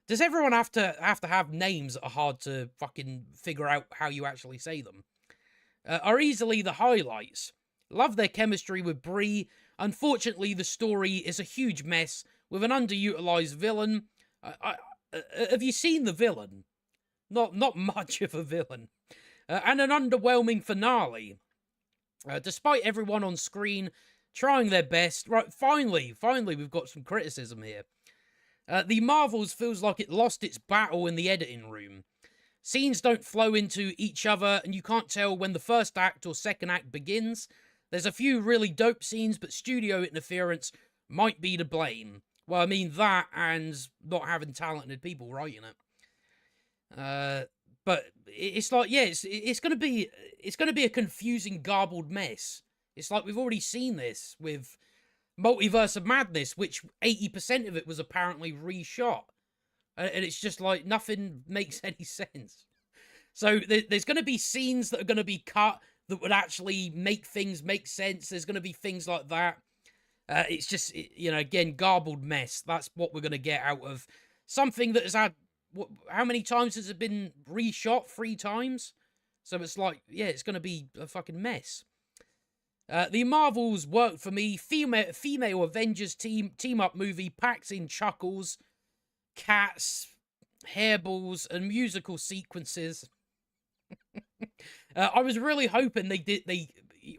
Does everyone have to have names that are hard to fucking figure out how you actually say them? Are easily the highlights. Love their chemistry with Brie. Unfortunately, the story is a huge mess with an underutilized villain. Have you seen the villain? Not much of a villain. And an underwhelming finale. Despite everyone on screen trying their best. Right, finally, we've got some criticism here. The Marvels feels like it lost its battle in the editing room. Scenes don't flow into each other, and you can't tell when the first act or second act begins. There's a few really dope scenes, but studio interference might be to blame. Well, I mean that, and not having talented people writing it. But it's like, yeah, it's gonna be a confusing, garbled mess. It's like we've already seen this with Multiverse of Madness, which 80% of it was apparently reshot, and it's just like nothing makes any sense. So there's going to be scenes that are going to be cut that would actually make things make sense. There's going to be things like that. It's just, you know, again, garbled mess. That's what we're going to get out of something that has had, how many times has it been reshot? 3 times? So it's like, yeah, it's going to be a fucking mess. The Marvels worked for me. Female Avengers team-up movie packs in chuckles, cats, hairballs, and musical sequences. I was really hoping they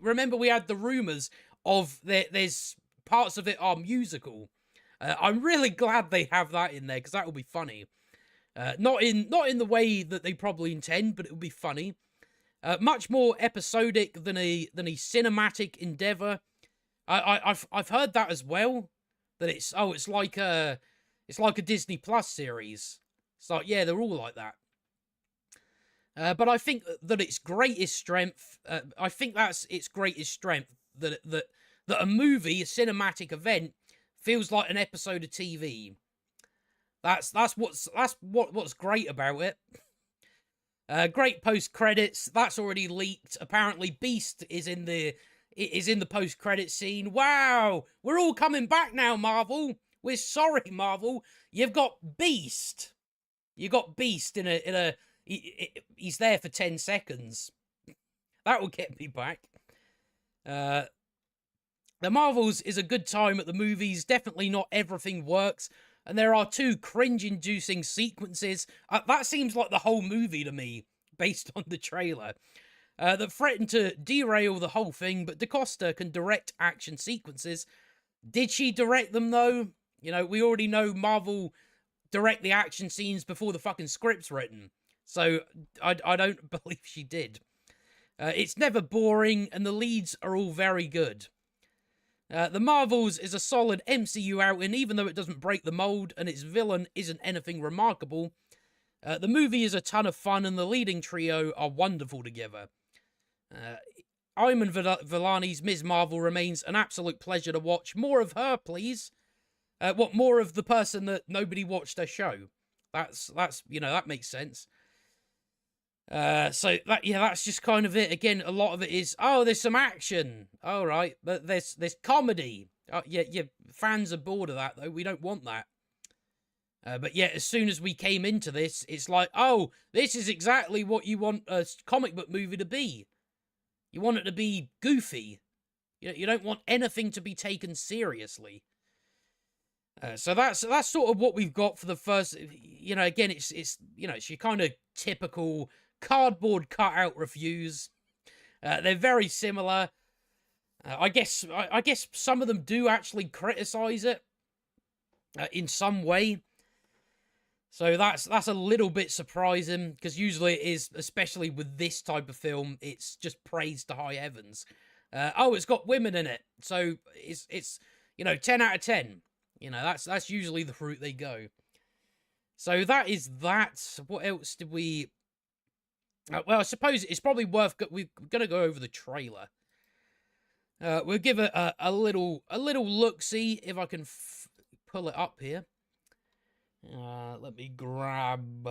remember we had the rumours of there's parts of it are musical. I'm really glad they have that in there, because that will be funny. Not in the way that they probably intend, but it would be funny. Much more episodic than a cinematic endeavor. I've heard that as well. That it's like a Disney Plus series. It's like, yeah, they're all like that. But I think that its greatest strength, that a movie, a cinematic event, feels like an episode of TV. That's what's great about it. Great post credits. That's already leaked. Apparently, Beast is in the post credit scene. Wow, we're all coming back now, Marvel. We're sorry, Marvel. You've got Beast. You got Beast in a. He's there for 10 seconds. That will get me back. The Marvels is a good time at the movies. Definitely not everything works. And there are 2 cringe-inducing sequences. That seems like the whole movie to me, based on the trailer. That threaten to derail the whole thing, but DaCosta can direct action sequences. Did she direct them, though? You know, we already know Marvel direct the action scenes before the fucking script's written. So, I don't believe she did. It's never boring, and the leads are all very good. The Marvels is a solid MCU outing, even though it doesn't break the mold, and its villain isn't anything remarkable. The movie is a ton of fun, and the leading trio are wonderful together. Iman Vellani's Ms. Marvel remains an absolute pleasure to watch. More of her, please. More of the person that nobody watched her show? That's that makes sense. So that's just kind of it. Again, a lot of it is, there's some action. All right, but there's comedy. Yeah, fans are bored of that, though. We don't want that. But yeah, as soon as we came into this, it's like, this is exactly what you want a comic book movie to be. You want it to be goofy. You don't want anything to be taken seriously. So that's sort of what we've got for the first. Again, it's your kind of typical cardboard cutout reviews. They're very similar. I guess some of them do actually criticize it in some way. So that's a little bit surprising, because usually it is, especially with this type of film, it's just praise to high heavens. It's got women in it, so it's 10 out of 10. That's usually the route they go. So that is that. What else did we? Well, I suppose it's probably worth. We're gonna go over the trailer. We'll give it a little look. See if I can pull it up here. Let me grab.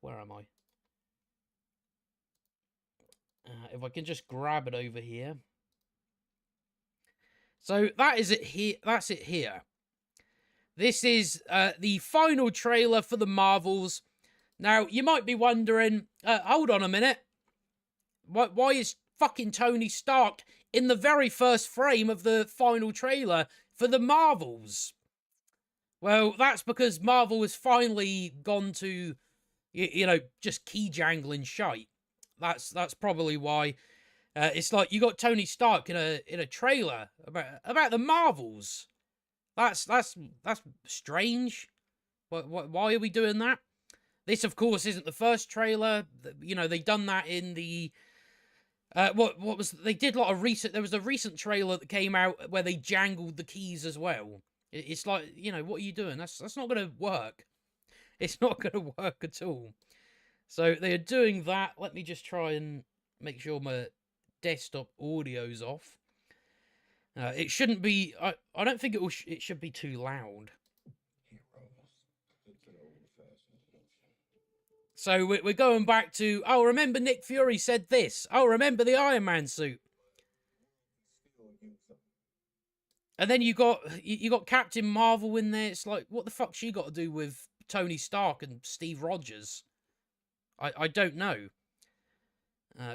Where am I? If I can just grab it over here. So that is it here. That's it here. This is the final trailer for the Marvels. Now, you might be wondering, hold on a minute. Why is fucking Tony Stark in the very first frame of the final trailer for the Marvels? Well, that's because Marvel has finally gone to, just key jangling shite. That's probably why. It's like you got Tony Stark in a trailer about the Marvels. That's strange. Why are we doing that? This, of course, isn't the first trailer. They done that in the they did a lot of recent. There was a recent trailer that came out where they jangled the keys as well. It's like, what are you doing? That's not going to work. It's not going to work at all. So they're doing that. Let me just try and make sure my desktop audio's off. It shouldn't be. I don't think it should be too loud. So we're going back to. Remember Nick Fury said this. Remember the Iron Man suit. And then you got Captain Marvel in there. It's like, what the fuck she got to do with Tony Stark and Steve Rogers? I don't know.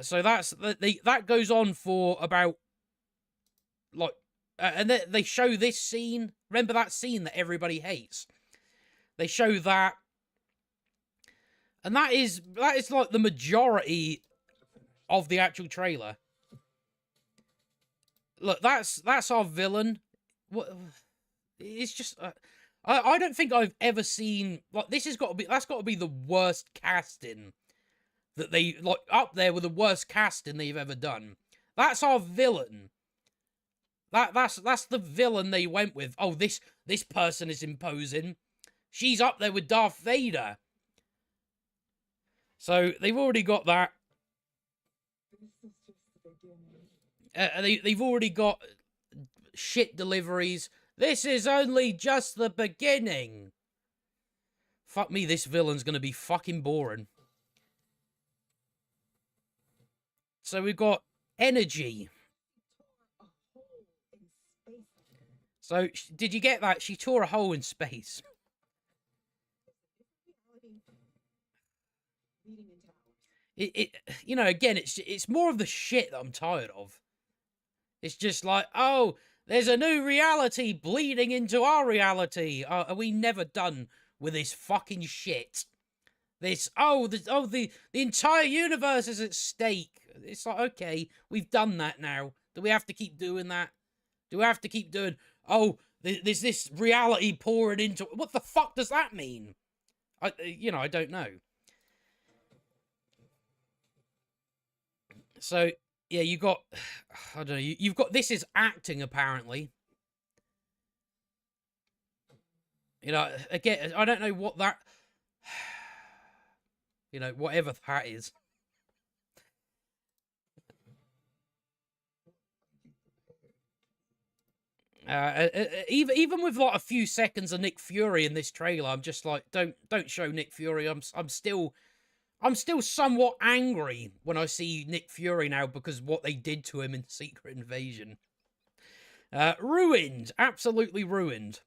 So that goes on for about and they show this scene. Remember that scene that everybody hates? They show that, and that is like the majority of the actual trailer. Look, that's our villain. What? It's just I don't think I've ever seen, like, that's got to be the worst casting that they, like, up there with the worst casting they've ever done. That's our villain. That's the villain they went with. Oh, this person is imposing. She's up there with Darth Vader. So they've already got that. They've already got shit deliveries. This is only just the beginning. Fuck me, this villain's gonna be fucking boring. So we've got energy. So, did you get that? She tore a hole in space. You know, again, it's more of the shit that I'm tired of. It's just like, oh, there's a new reality bleeding into our reality. Are we never done with this fucking shit? The entire universe is at stake. It's like, okay, we've done that now. Do we have to keep doing that? Do we have to keep doing, oh, there's this reality pouring into, what the fuck does that mean? I don't know. So, yeah, you got, I don't know, you've got, this is acting, apparently. You know, again, I don't know what that, you know, whatever that is. Even with like a few seconds of Nick Fury in this trailer, I'm just like, don't show Nick Fury. I'm still somewhat angry when I see Nick Fury now because what they did to him in Secret Invasion. Ruined, absolutely ruined.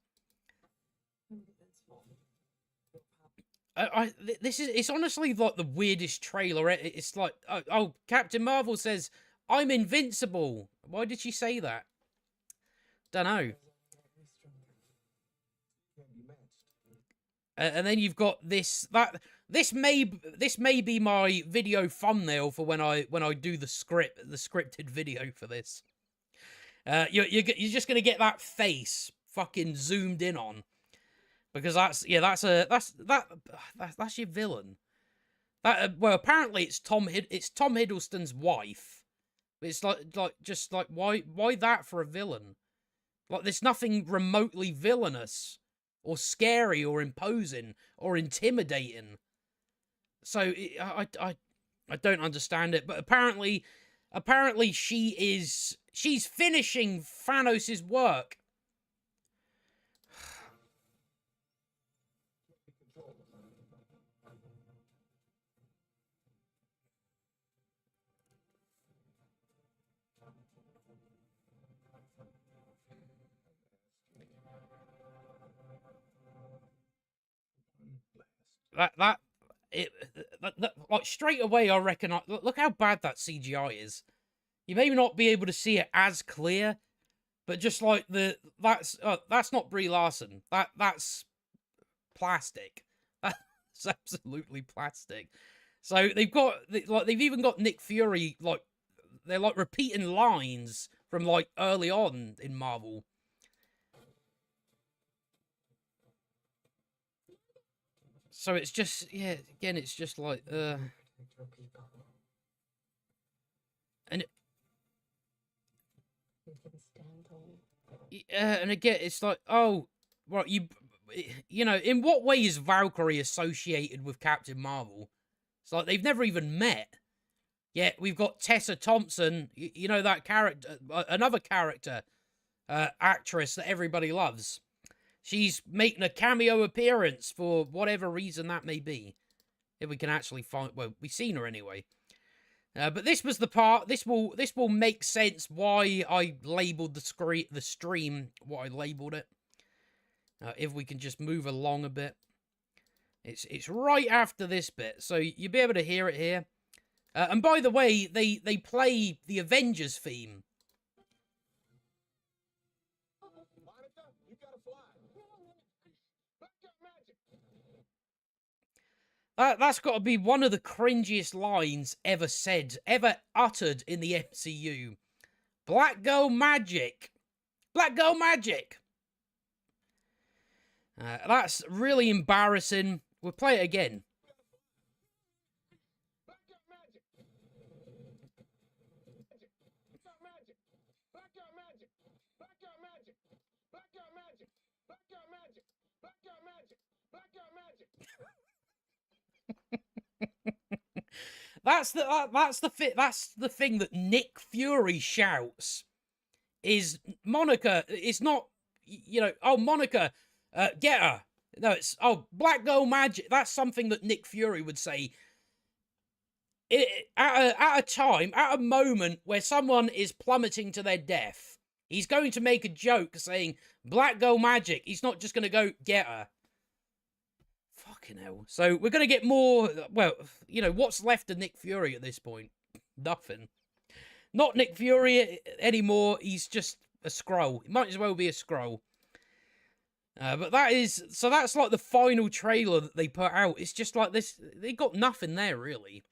It's honestly like the weirdest trailer. It's like, oh, Captain Marvel says, I'm invincible. Why did she say that? Don't know. And then you've got this this may be my video thumbnail for when I do the scripted video for this. You're just gonna get that face fucking zoomed in on, because that's your villain. Well, apparently it's Tom Hiddleston's wife. It's like why that for a villain? Like, there's nothing remotely villainous or scary or imposing or intimidating. So I don't understand it. But apparently she's finishing Thanos' work. Like, straight away, I reckon. Look how bad that CGI is. You may not be able to see it as clear, but just like that's not Brie Larson. That's plastic. That's absolutely plastic. So they've even got Nick Fury, like, they're like repeating lines from like early on in Marvel. So it's just, yeah, again, it's just like, and again, it's like, oh, well, you know, in what way is Valkyrie associated with Captain Marvel? It's like they've never even met. Yet we've got Tessa Thompson, you know, that character, another character, actress that everybody loves. She's making a cameo appearance for whatever reason that may be. If we can actually find, well, we've seen her anyway. But this was the part. This will make sense why I labelled the stream what I labelled it. If we can just move along a bit, it's right after this bit, so you'll be able to hear it here. And by the way, they play the Avengers theme. That's got to be one of the cringiest lines ever said, ever uttered in the MCU. Black girl magic. Black girl magic. That's really embarrassing. We'll play it again. That's the thing that Nick Fury shouts. Is Monica? It's not, you know. Oh, Monica, get her. No, it's, oh, black girl magic. That's something that Nick Fury would say. At a time, at a moment where someone is plummeting to their death, he's going to make a joke saying black girl magic. He's not just going to go get her. Fucking hell. So we're going to get more, well, you know, what's left of Nick Fury at this point? Nothing. Not Nick Fury anymore. He's just a Skrull. He might as well be a Skrull. But that's like the final trailer that they put out. It's just like this. They got nothing there, really.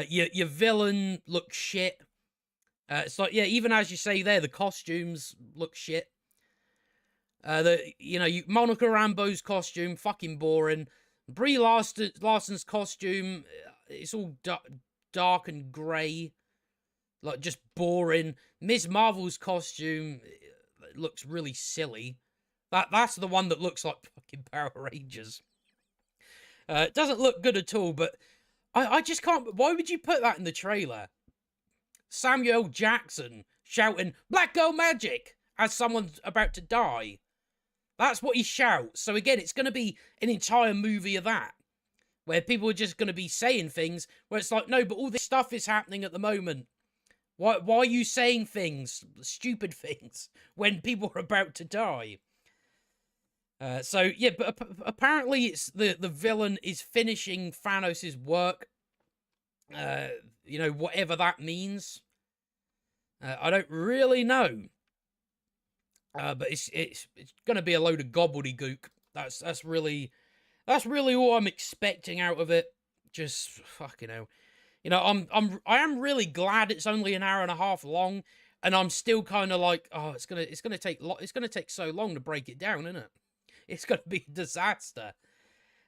Your villain looks shit. It's like, yeah, even as you say there, the costumes look shit. Monica Rambeau's costume, fucking boring. Brie Larson's costume, it's all dark and grey. Like, just boring. Ms. Marvel's costume looks really silly. That's the one that looks like fucking Power Rangers. It doesn't look good at all, but I just can't... Why would you put that in the trailer? Samuel Jackson shouting, "Black Girl Magic!" as someone's about to die. That's what he shouts. So again, it's going to be an entire movie of that. Where people are just going to be saying things where it's like, no, but all this stuff is happening at the moment. Why are you saying things, stupid things, when people are about to die? So, yeah, but apparently it's the villain is finishing Thanos' work. Whatever that means. I don't really know. But it's going to be a load of gobbledygook. That's really all I'm expecting out of it. Just fucking hell. You know, I am really glad it's only an hour and a half long, and I'm still kind of like, oh, it's gonna take so long to break it down, isn't it? It's gonna be a disaster.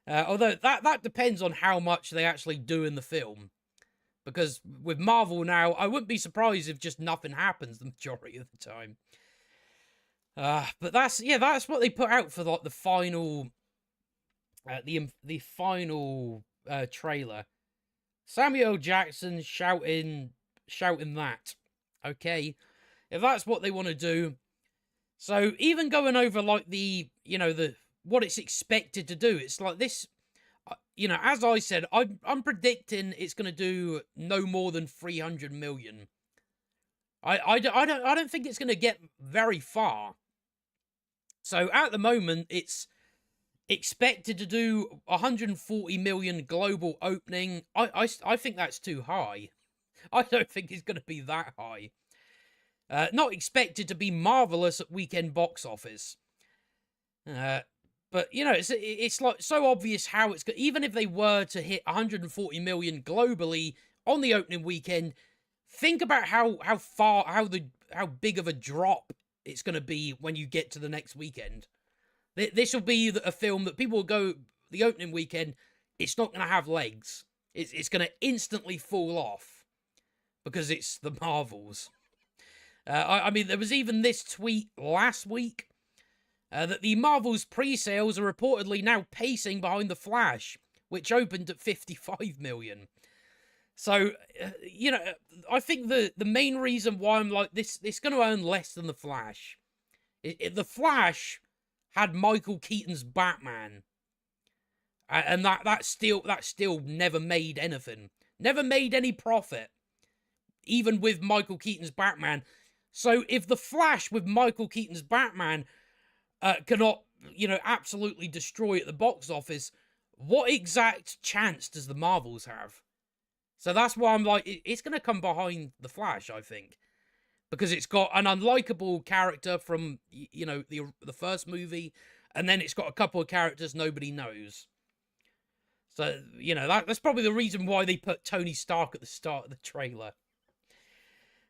Although that depends on how much they actually do in the film, because with Marvel now, I wouldn't be surprised if just nothing happens the majority of the time. But that's what they put out for like the final, the final trailer. Samuel Jackson shouting that. Okay, if that's what they want to do. So even going over like the what it's expected to do, it's like this. As I said, I'm predicting it's going to do no more than 300 million. I don't think it's going to get very far. So at the moment, it's expected to do 140 million global opening. I think that's too high. I don't think it's going to be that high. Not expected to be marvelous at weekend box office. But it's like so obvious how it's even if they were to hit 140 million globally on the opening weekend, think about how big of a drop it's going to be when you get to the next weekend. This will be a film that people will go, the opening weekend, it's not going to have legs. It's going to instantly fall off because it's the Marvels. I mean, there was even this tweet last week that the Marvels pre-sales are reportedly now pacing behind The Flash, which opened at 55 million. So, I think the main reason why I'm like, it's going to earn less than The Flash. The Flash had Michael Keaton's Batman, and that still never made anything, never made any profit, even with Michael Keaton's Batman. So if the Flash with Michael Keaton's Batman cannot, absolutely destroy at the box office, what exact chance does the Marvels have? So that's why I'm like, it's going to come behind the Flash, I think. Because it's got an unlikable character from, the first movie, and then it's got a couple of characters nobody knows. So, that's probably the reason why they put Tony Stark at the start of the trailer.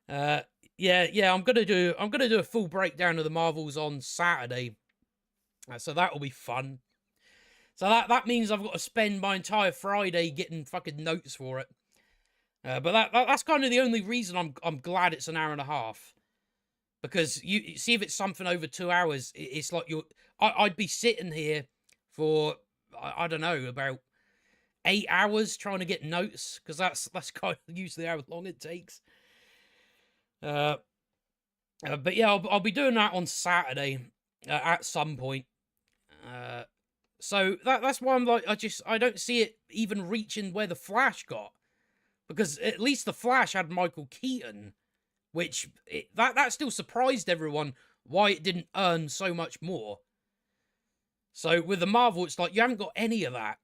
I'm gonna do a full breakdown of the Marvels on Saturday. So that'll be fun. So that means I've got to spend my entire Friday getting fucking notes for it. But that's kind of the only reason I'm glad it's an hour and a half. Because you see, if it's something over 2 hours, it's like I'd be sitting here for I don't know, about 8 hours trying to get notes, because that's kind of usually how long it takes. But yeah, I'll be doing that on Saturday at some point. So that's why I'm like, I don't see it even reaching where The Flash got, because at least The Flash had Michael Keaton, which that still surprised everyone why it didn't earn so much more. So with the Marvel, it's like you haven't got any of that.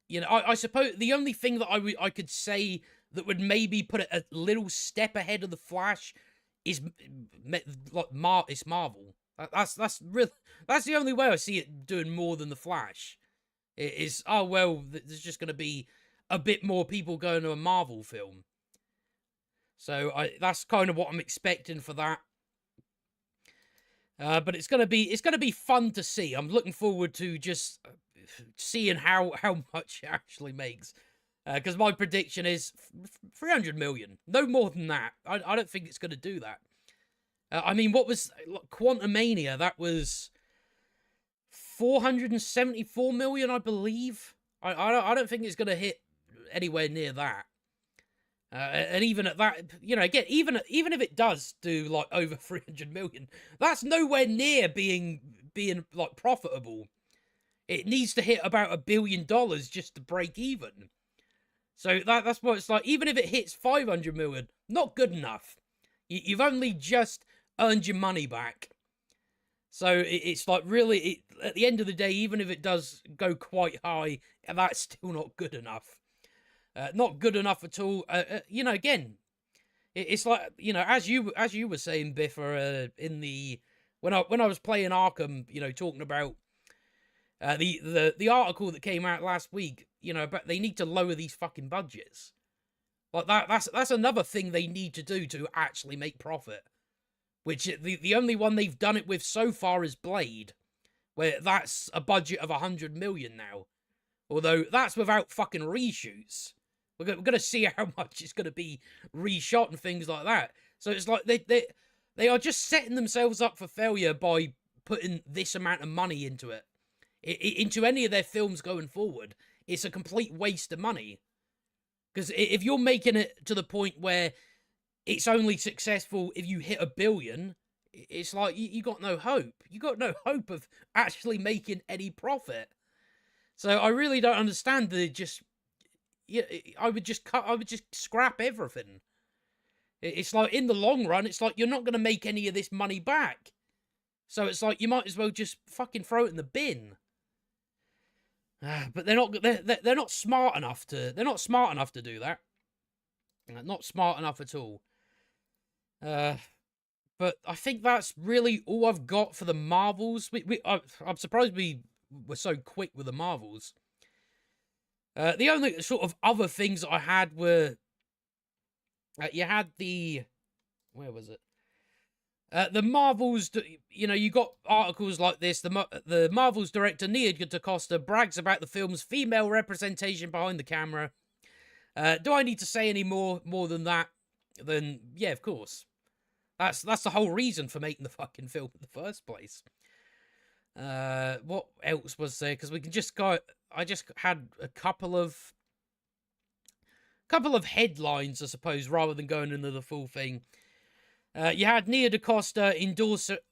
You know, I suppose the only thing that I could say that would maybe put it a little step ahead of The Flash is like it's Marvel. That's really, that's the only way I see it doing more than The Flash. It is, oh well, there's just going to be a bit more people going to a Marvel film. So that's kind of what I'm expecting for that. But it's gonna be fun to see. I'm looking forward to just seeing how much it actually makes. Because my prediction is 300 million, no more than that. I don't think it's gonna do that. I mean, what was Quantumania? That was 474 million, I believe. I don't think it's gonna hit anywhere near that. And even at that, you know, again, even if it does do like over 300 million, that's nowhere near being like profitable. It needs to hit about $1 billion just to break even. So that's what it's like. Even if it hits 500 million, not good enough. You've only just earned your money back. So it's like really, at the end of the day, even if it does go quite high, that's still not good enough. Not good enough at all. You know, again, it's like, you know, as you were saying, Biffa, in the when I was playing Arkham, you know, talking about the article that came out last week, you know, but they need to lower these fucking budgets. Like that's another thing they need to do to actually make profit. Which the only one they've done it with so far is Blade, where that's a budget of 100 million now. Although that's without fucking reshoots. We're going to see how much it's going to be reshot and things like that. So it's like they are just setting themselves up for failure by putting this amount of money into it. Into any of their films going forward. It's a complete waste of money. Because if you're making it to the point where it's only successful if you hit $1 billion, it's like you got no hope. You got no hope of actually making any profit. So I really don't understand the just... Yeah, I would just scrap everything. It's like, in the long run, it's like you're not going to make any of this money back. So it's like you might as well just fucking throw it in the bin. But they're not smart enough to do that. Not smart enough at all. But I think that's really all I've got for the Marvels. I'm surprised we were so quick with the Marvels. The only sort of other things I had were... you had the... Where was it? The Marvels... You know, you got articles like this. The Marvels director, Nia DaCosta, brags about the film's female representation behind the camera. Do I need to say any more than that? Then, yeah, of course. That's the whole reason for making the fucking film in the first place. What else was there? Because we can just go... I just had a couple of headlines, I suppose, rather than going into the full thing. You had Nia DaCosta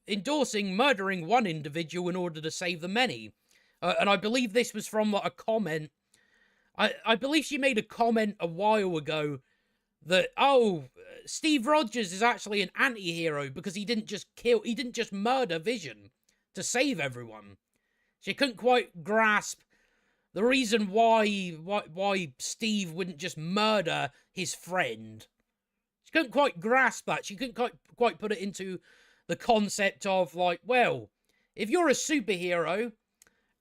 endorsing murdering one individual in order to save the many. And I believe this was from like a comment. I believe she made a comment a while ago that, oh, Steve Rogers is actually an anti-hero because he didn't just murder Vision to save everyone. She couldn't quite grasp the reason why Steve wouldn't just murder his friend. She couldn't quite grasp that. She couldn't quite put it into the concept of, like, well, if you're a superhero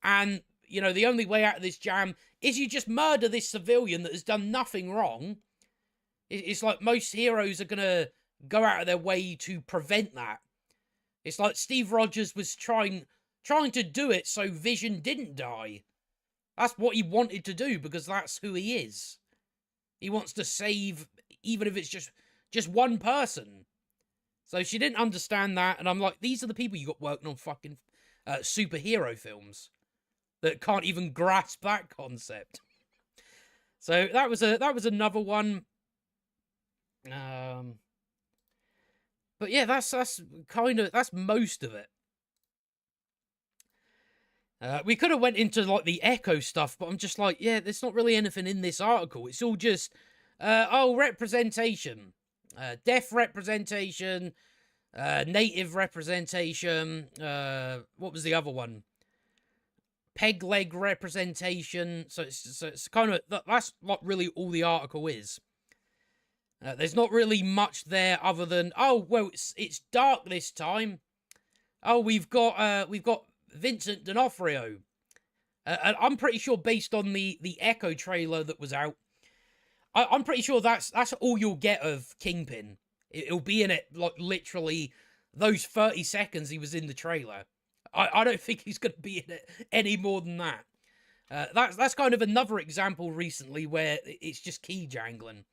and, you know, the only way out of this jam is you just murder this civilian that has done nothing wrong, it's like most heroes are going to go out of their way to prevent that. It's like Steve Rogers was trying trying to do it so Vision didn't die. That's what he wanted to do, because that's who he is. He wants to save, even if it's just one person. So she didn't understand that, and I'm like, these are the people you got working on fucking superhero films that can't even grasp that concept. So that was another one. But yeah, that's most of it. We could have went into like the Echo stuff, but I'm just like, yeah, there's not really anything in this article. It's all just representation, deaf representation, native representation. What was the other one? Peg leg representation. So it's kind of, that's what really all the article is. There's not really much there other than, oh well, it's dark this time. Oh, we've got Vincent D'Onofrio. And I'm pretty sure, based on the Echo trailer that was out, I'm pretty sure that's all you'll get of Kingpin. It'll be in it, like, literally those 30 seconds he was in the trailer. I don't think he's going to be in it any more than that. That's kind of another example recently where it's just key jangling.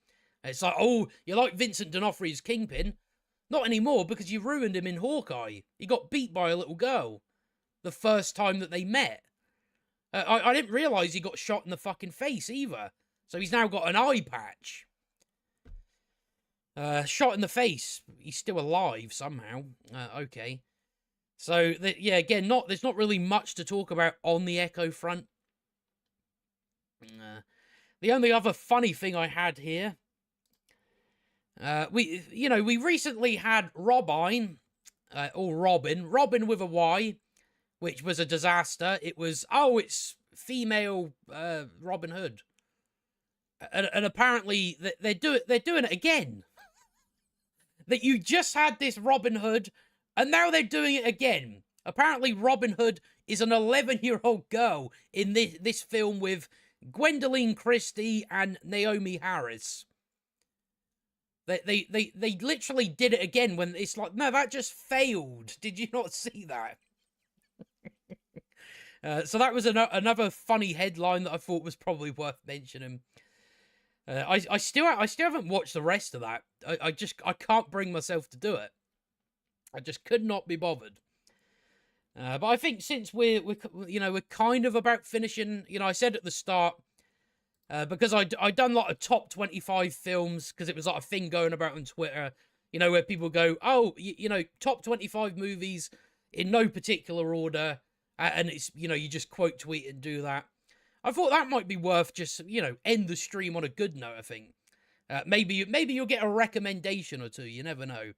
It's like, oh, you like Vincent D'Onofrio's Kingpin? Not anymore, because you ruined him in Hawkeye. He got beat by a little girl the first time that they met. I didn't realise he got shot in the fucking face either. So he's now got an eye patch. Shot in the face. He's still alive somehow. Okay. So, yeah, again, there's not really much to talk about on the Echo front. The only other funny thing I had here, we recently had Robin with a Y, which was a disaster. It was, it's female Robin Hood, and apparently they're doing it again. That you just had this Robin Hood, and now they're doing it again. Apparently, Robin Hood is an 11-year-old girl in this film with Gwendoline Christie and Naomi Harris. They literally did it again when it's like, no, that just failed. Did you not see that? So that was another funny headline that I thought was probably worth mentioning. I still haven't watched the rest of that. I can't bring myself to do it. I just could not be bothered. But I think since we're kind of about finishing, I said at the start, because I'd done like a top 25 films, because it was like a thing going about on Twitter, where people go, oh, top 25 movies in no particular order, and it's, you just quote tweet and do that. I thought that might be worth just, end the stream on a good note, I think. Maybe you'll get a recommendation or two, you never know.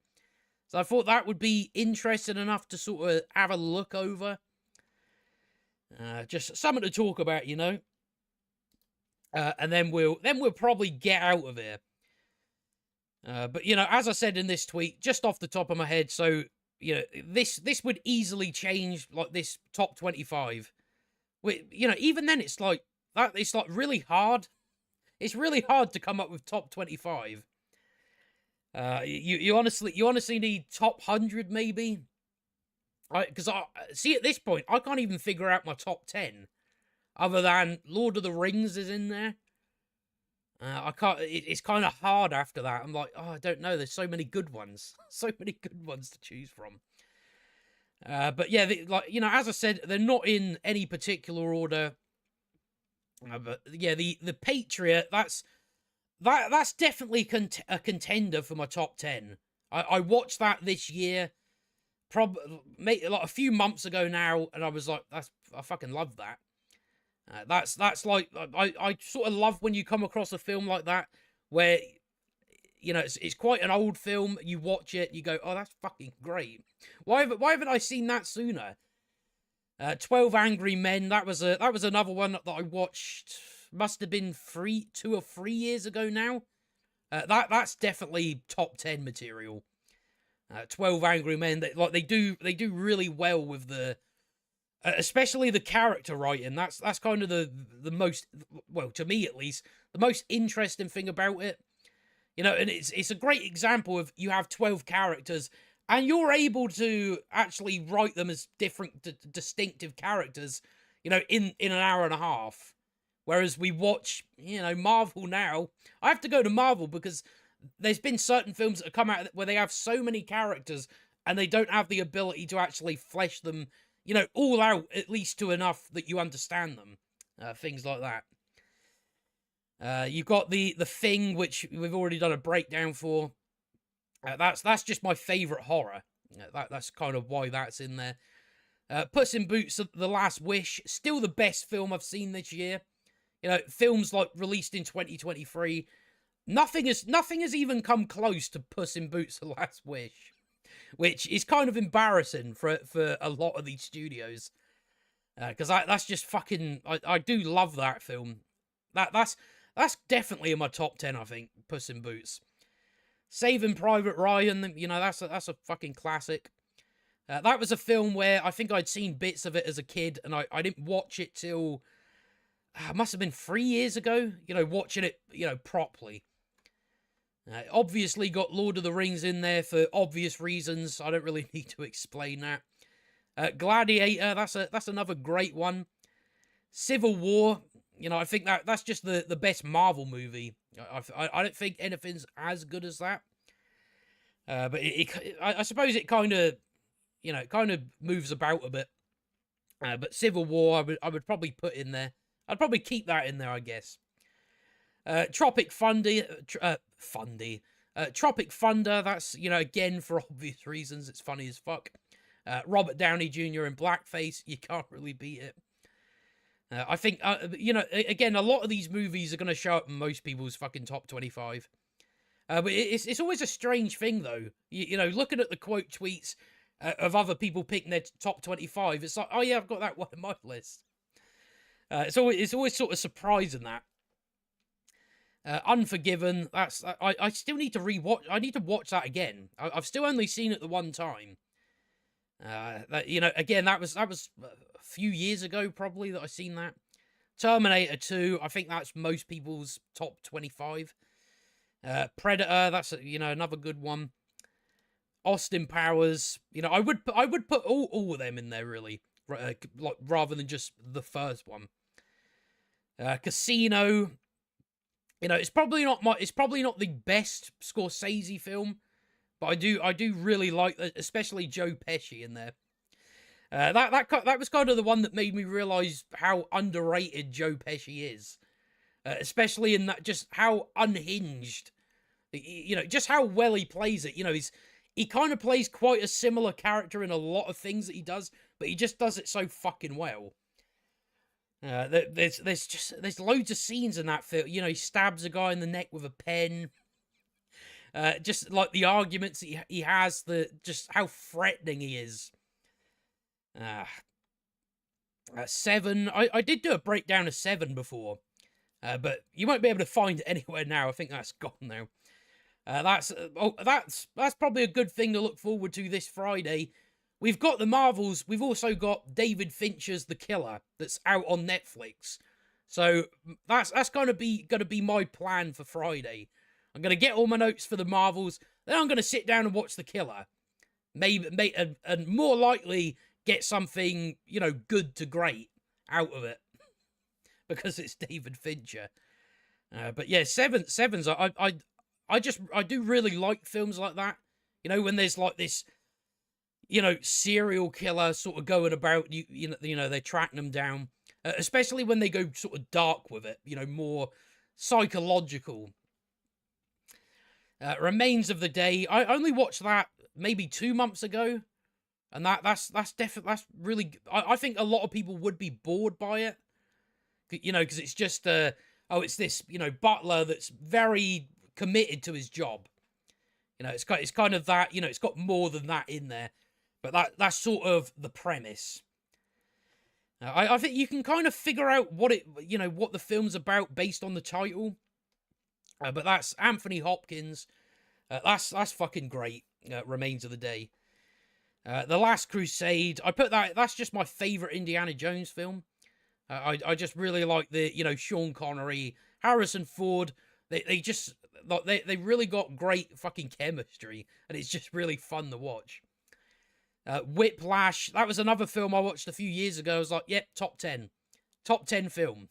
So I thought that would be interesting enough to sort of have a look over. Just something to talk about, and then we'll probably get out of here. But as I said in this tweet, just off the top of my head, so this would easily change, like, this top 25. Even then, it's like that. It's like really hard. It's really hard to come up with top 25. You honestly need top 100 maybe. Because I see, at this point I can't even figure out my top 10, other than Lord of the Rings is in there. I can't. It's kind of hard after that. I'm like, I don't know. There's so many good ones, so many good ones to choose from. But yeah, as I said, they're not in any particular order. But yeah, the Patriot, that's definitely a contender for my top 10. I watched that this year, like a few months ago now, and I was like, I fucking love that. That's like, I sort of love when you come across a film like that, where, it's quite an old film, you watch it, you go, oh, that's fucking great. Why haven't I seen that sooner? 12 Angry Men, that was another one that I watched, must have been 2 or 3 years ago now. That's definitely top 10 material. 12 Angry Men, they do really well with the, especially the character writing. That's kind of the most, well, to me at least, the most interesting thing about it. And it's a great example of, you have 12 characters, and you're able to actually write them as different, distinctive characters, you know, in an hour and a half. Whereas we watch, you know, Marvel now. I have to go to Marvel because there's been certain films that have come out where they have so many characters and they don't have the ability to actually flesh them, you know, all out, at least to enough that you understand them. Things like that. You've got the Thing, which we've already done a breakdown for. That's just my favourite horror. That's kind of why that's in there. Puss in Boots: The Last Wish, still the best film I've seen this year. You know, films like released in 2023, nothing has even come close to Puss in Boots: The Last Wish, which is kind of embarrassing for a lot of these studios, because that's just fucking. I do love that film. That's definitely in my top 10. I think Puss in Boots. Saving Private Ryan, you know, that's a fucking classic. That was a film where I think I'd seen bits of it as a kid, and I didn't watch it till must have been 3 years ago, you know, watching it, you know, properly. Obviously got Lord of the Rings in there for obvious reasons. I don't really need to explain that. Gladiator, that's another great one. Civil War, you know, I think that's just the best Marvel movie. I don't think anything's as good as that. But I suppose it kind of, you know, it kind of moves about a bit. But Civil War, I would probably put in there. I'd probably keep that in there, I guess. Tropic Thunder, Tropic Thunder, that's, you know, again, for obvious reasons, it's funny as fuck. Robert Downey Jr. in blackface, you can't really beat it. I think, you know, again, a lot of these movies are going to show up in most people's fucking top 25. But it's always a strange thing, though. You know, looking at the quote tweets of other people picking their top 25, it's like, oh yeah, I've got that one on my list. It's always sort of surprising that. Unforgiven, I still need to rewatch. I need to watch that again. I've still only seen it the one time. You know, again, that was a few years ago probably that I seen that. Terminator 2, I think that's most people's top 25. Predator, that's you know, another good one. Austin Powers, you know, I would put all of them in there really, like rather than just the first one. Casino, you know, it's probably not the best Scorsese film, but I do really like, especially Joe Pesci in there. That was kind of the one that made me realize how underrated Joe Pesci is, especially in that, just how unhinged, you know, just how well he plays it. You know, he kind of plays quite a similar character in a lot of things that he does, but he just does it so fucking well. There's loads of scenes in that film. You know, he stabs a guy in the neck with a pen. Just like the arguments he has, just how threatening he is. Seven. I did do a breakdown of Seven before, but you won't be able to find it anywhere now. I think that's gone now. That's probably a good thing to look forward to this Friday. We've got the Marvels. We've also got David Fincher's The Killer that's out on Netflix. So that's gonna be my plan for Friday. I'm gonna get all my notes for the Marvels. Then I'm gonna sit down and watch The Killer. Maybe and more likely get something, you know, good to great out of it because it's David Fincher. But yeah, Seven's. I do really like films like that. You know, when there's like this, you know, serial killer sort of going about, you know, they're tracking them down, especially when they go sort of dark with it, you know, more psychological. Remains of the Day, I only watched that maybe 2 months ago, and that's really, I think a lot of people would be bored by it, you know, because it's just it's this, you know, butler that's very committed to his job. You know, it's kind of that, you know, it's got more than that in there. But that's sort of the premise. I think you can kind of figure out what the film's about based on the title. But that's Anthony Hopkins. That's fucking great. Remains of the Day. The Last Crusade. I put that's just my favorite Indiana Jones film. I just really like the, you know, Sean Connery, Harrison Ford. They just, like they really got great fucking chemistry, and it's just really fun to watch. Whiplash, that was another film I watched a few years ago. I was like, yep, top 10 film.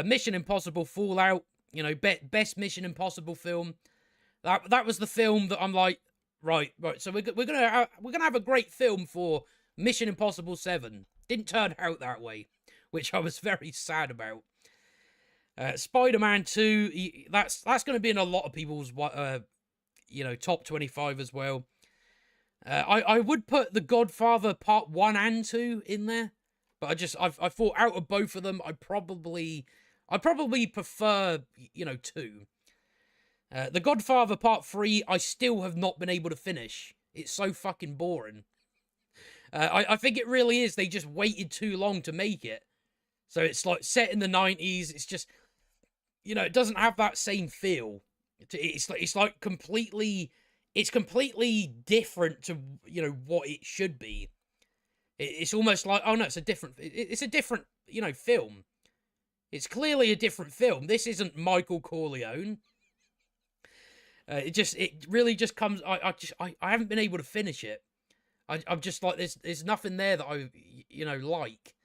Mission Impossible Fallout, you know, best Mission Impossible film. That was the film that I'm like, right. So we're gonna have a great film for Mission Impossible 7. Didn't turn out that way, which I was very sad about. Spider-Man 2, that's going to be in a lot of people's top 25 as well. I would put The Godfather Part 1 and 2 in there, but I thought out of both of them, I probably prefer 2. The Godfather Part 3, I still have not been able to finish. It's so fucking boring. I think it really is. They just waited too long to make it. So it's like set in the 90s. It's just, it doesn't have that same feel. It's like completely different to, what it should be. It's almost like, oh no, it's a different film. It's clearly a different film. This isn't Michael Corleone. It really just comes. I haven't been able to finish it. I'm just like, there's nothing there that I like.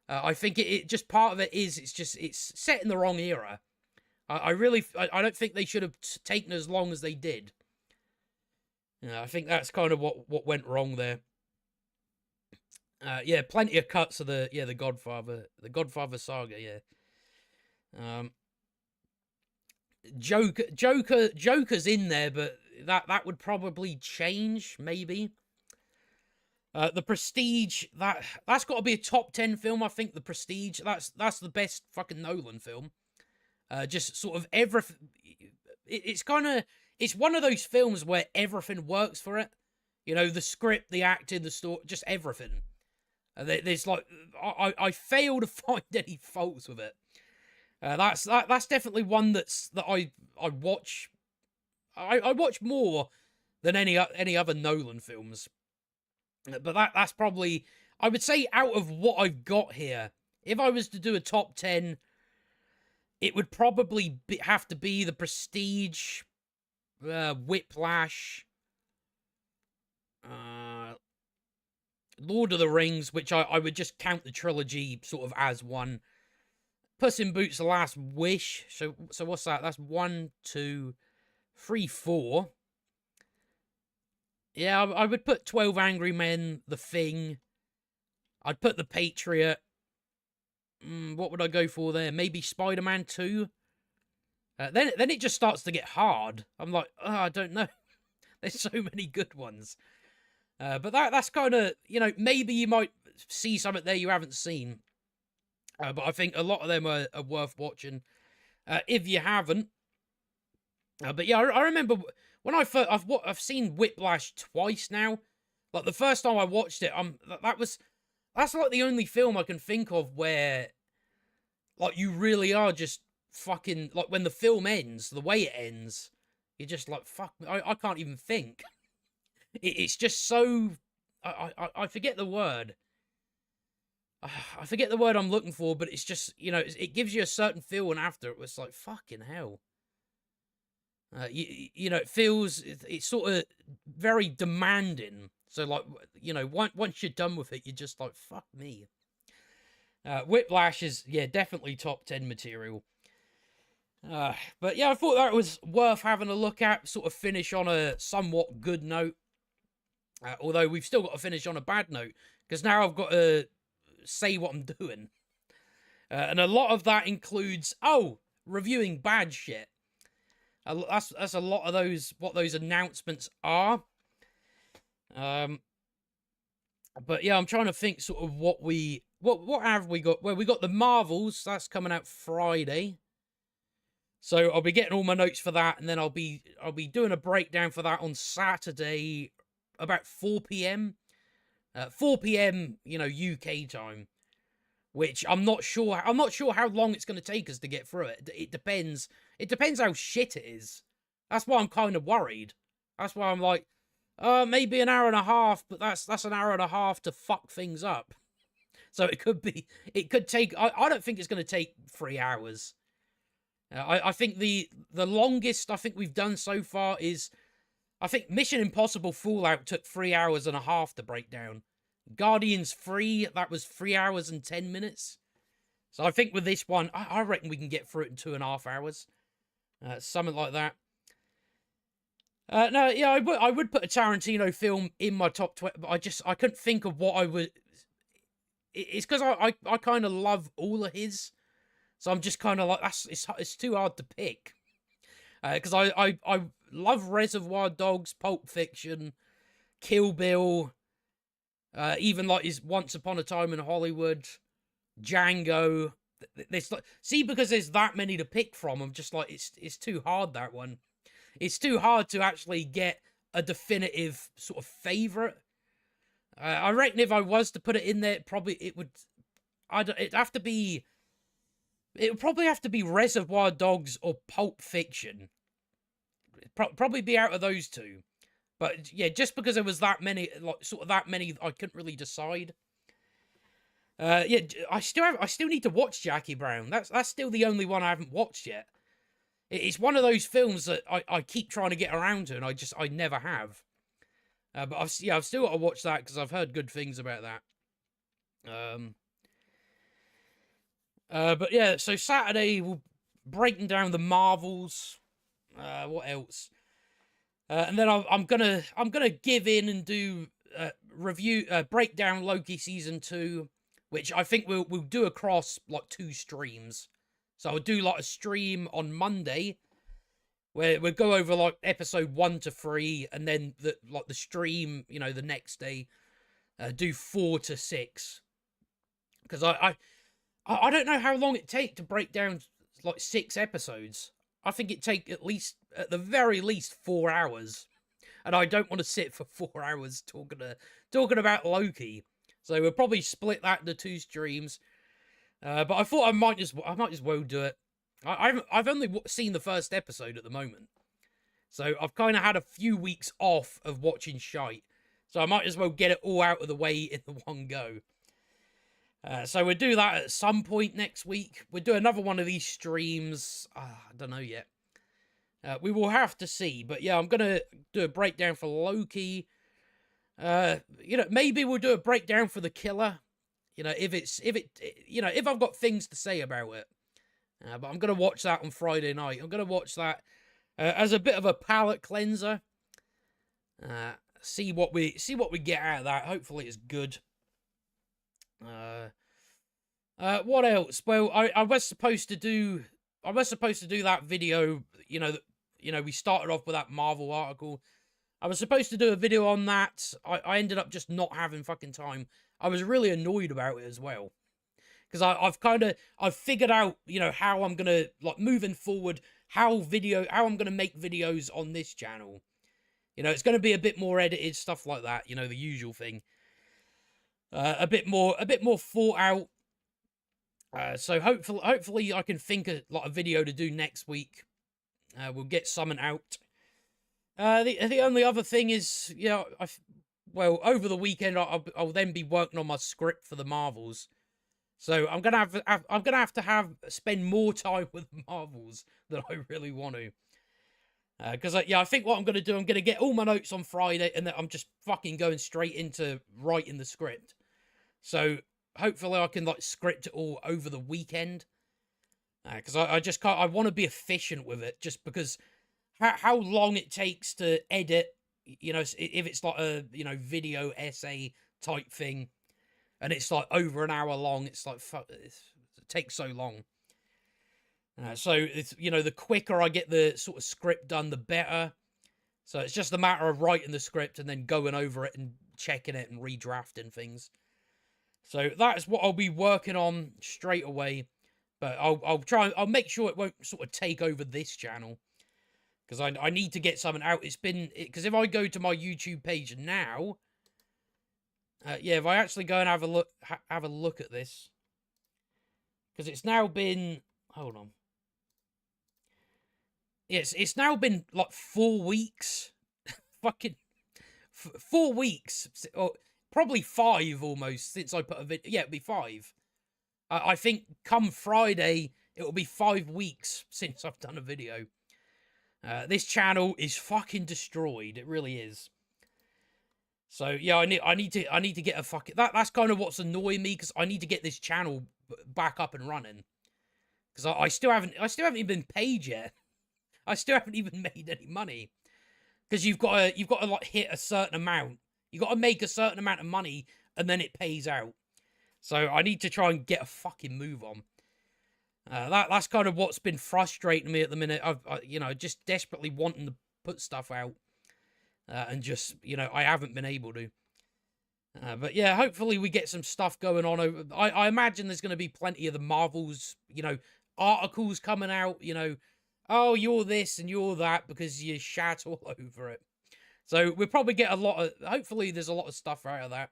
I think it just, part of it is it's set in the wrong era. I don't think they should have taken as long as they did. I think that's kind of what went wrong there. Plenty of cuts of the Godfather saga. Yeah. Joker's in there, but that would probably change, maybe. The Prestige, that's got to be a top 10 film, I think. The Prestige, that's the best fucking Nolan film. Just sort of everything. It's one of those films where everything works for it. The script, the acting, the story, just everything. There's like, I fail to find any faults with it. That's definitely one that I watch. I watch more than any other Nolan films. But that's probably, I would say, out of what I've got here, if I was to do a top 10, it would probably have to be The Prestige, Whiplash, Lord of the Rings, which I would just count the trilogy sort of as one. Puss in Boots: The Last Wish. So what's that? That's 1, 2, 3, 4. Yeah, I would put 12 Angry Men, The Thing. I'd put The Patriot. What would I go for there? Maybe Spider-Man 2. Then it just starts to get hard. I'm like, I don't know. There's so many good ones. But that's kind of, maybe you might see something there you haven't seen. But I think a lot of them are worth watching if you haven't. But yeah, I remember when I've seen Whiplash twice now. Like the first time I watched it, that's like the only film I can think of where, like, you really are just fucking, like, when the film ends, the way it ends, you're just like, fuck, I can't even think. It's just so, I forget the word. I forget the word I'm looking for, but it's just, it gives you a certain feeling after it. It's like, fucking hell. It feels, it's sort of very demanding. So, like, once you're done with it, you're just like, fuck me. Whiplash is, definitely top 10 material. But yeah, I thought that was worth having a look at, sort of finish on a somewhat good note. Although we've still got to finish on a bad note, because now I've got to say what I'm doing. And a lot of that includes, reviewing bad shit. That's a lot of what those announcements are. But yeah, I'm trying to think sort of what have we got? Well, we got the Marvels, that's coming out Friday. So I'll be getting all my notes for that, and then I'll be doing a breakdown for that on Saturday about 4 p.m. 4 p.m. UK time, which I'm not sure how long it's going to take us to get through it. It depends how shit it is. That's why I'm kind of worried. That's why I'm like, maybe an hour and a half, but that's an hour and a half to fuck things up. So it could take, I don't think it's going to take 3 hours. I think the longest I think we've done so far is, I think Mission Impossible Fallout took 3 hours and a half to break down. Guardians 3, that was 3 hours and 10 minutes. So I think with this one, I reckon we can get through it in 2.5 hours. Something like that. No, yeah, I would put a Tarantino film in my top 20, but I couldn't think of what I would. It's because I kind of love all of his, so I'm just kind of like, it's too hard to pick. Because I love Reservoir Dogs, Pulp Fiction, Kill Bill, even like his Once Upon a Time in Hollywood, Django. There's like, see, because there's that many to pick from, I'm just like, it's too hard, that one. It's too hard to actually get a definitive sort of favorite. I reckon if I was to put it in there, it would probably have to be Reservoir Dogs or Pulp Fiction. Probably be out of those two. But yeah, just because there was that many, like sort of that many, I couldn't really decide. Yeah, I still need to watch Jackie Brown. That's still the only one I haven't watched yet. It's one of those films that I keep trying to get around to, and I never have. But I've still got to watch that because I've heard good things about that. But yeah, so Saturday we'll breaking down the Marvels. What else? And then I'm gonna give in and do break down Loki season 2, which I think we'll do across like 2 streams. So I'll do like a stream on Monday where we'll go over like episode 1 to 3, and then the stream, the next day, do 4 to 6. Because I don't know how long it take to break down like 6 episodes. I think it take at the very least 4 hours, and I don't want to sit for 4 hours talking about Loki. So we'll probably split that into 2 streams. But I thought I might as well do it. I've only seen the first episode at the moment, so I've kind of had a few weeks off of watching shite. So I might as well get it all out of the way in the one go. So we'll do that at some point next week. We'll do another one of these streams. I don't know yet. We will have to see. But yeah, I'm gonna do a breakdown for Loki. Maybe we'll do a breakdown for The Killer. If I've got things to say about it. But I'm gonna watch that on Friday night. I'm gonna watch that as a bit of a palate cleanser. See what we get out of that. Hopefully it's good. What else? Well, I was supposed to do that video. We started off with that Marvel article. I was supposed to do a video on that. I ended up just not having fucking time. I was really annoyed about it as well, because I've figured out how I'm gonna, like, moving forward, how I'm gonna make videos on this channel. It's gonna be a bit more edited, stuff like that. The usual thing. A bit more thought out. So hopefully I can think of like a video to do next week. We'll get something out. The only other thing is, over the weekend I'll then be working on my script for the Marvels. So I'm gonna have to spend more time with Marvels than I really want to. Because I think what I'm gonna do, I'm gonna get all my notes on Friday, and then I'm just fucking going straight into writing the script. So hopefully I can like script it all over the weekend. Because I just can't. I want to be efficient with it, just because how long it takes to edit. If it's like a video essay type thing, and it's like over an hour long, it's like it takes so long. So it's the quicker I get the sort of script done, the better. So it's just a matter of writing the script and then going over it and checking it and redrafting things. So that's what I'll be working on straight away. But I'll make sure it won't sort of take over this channel, because I need to get something out. Because if I go to my YouTube page now, if I actually go and have a look at this, because it's now been, hold on. Yes, it's now been like 4 weeks. Fucking 4 weeks. Or probably 5 almost since I put a video. Yeah, it'd be 5. I think come Friday, it will be 5 weeks since I've done a video. This channel is fucking destroyed. It really is. So yeah, I need to get a fucking that's kind of what's annoying me, because I need to get this channel back up and running. Because I still haven't even been paid yet. I still haven't even made any money. Because you've got to like hit a certain amount. You got to make a certain amount of money, and then it pays out. So I need to try and get a fucking move on. That's kind of what's been frustrating me at the minute. You know, just desperately wanting to put stuff out, and just, you know, I haven't been able to. But yeah, hopefully we get some stuff going on. I imagine there's going to be plenty of the Marvels, you know, articles coming out. You know, oh, you're this and you're that because you shat all over it. So we'll probably get a lot of. Hopefully, there's a lot of stuff out of that.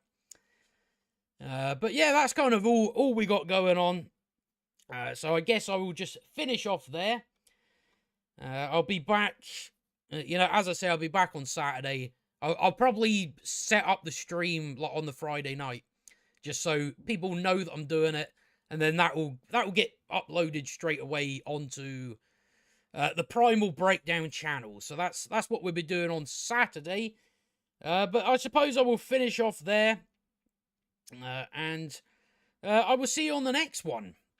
But yeah, that's kind of all we got going on. So I guess I will just finish off there. I'll be back. You know, as I say, I'll be back on Saturday. I'll probably set up the stream like on the Friday night, just so people know that I'm doing it, and then that will get uploaded straight away onto the Primal Breakdown channel. So that's what we'll be doing on Saturday. But I suppose I will finish off there, and I will see you on the next one.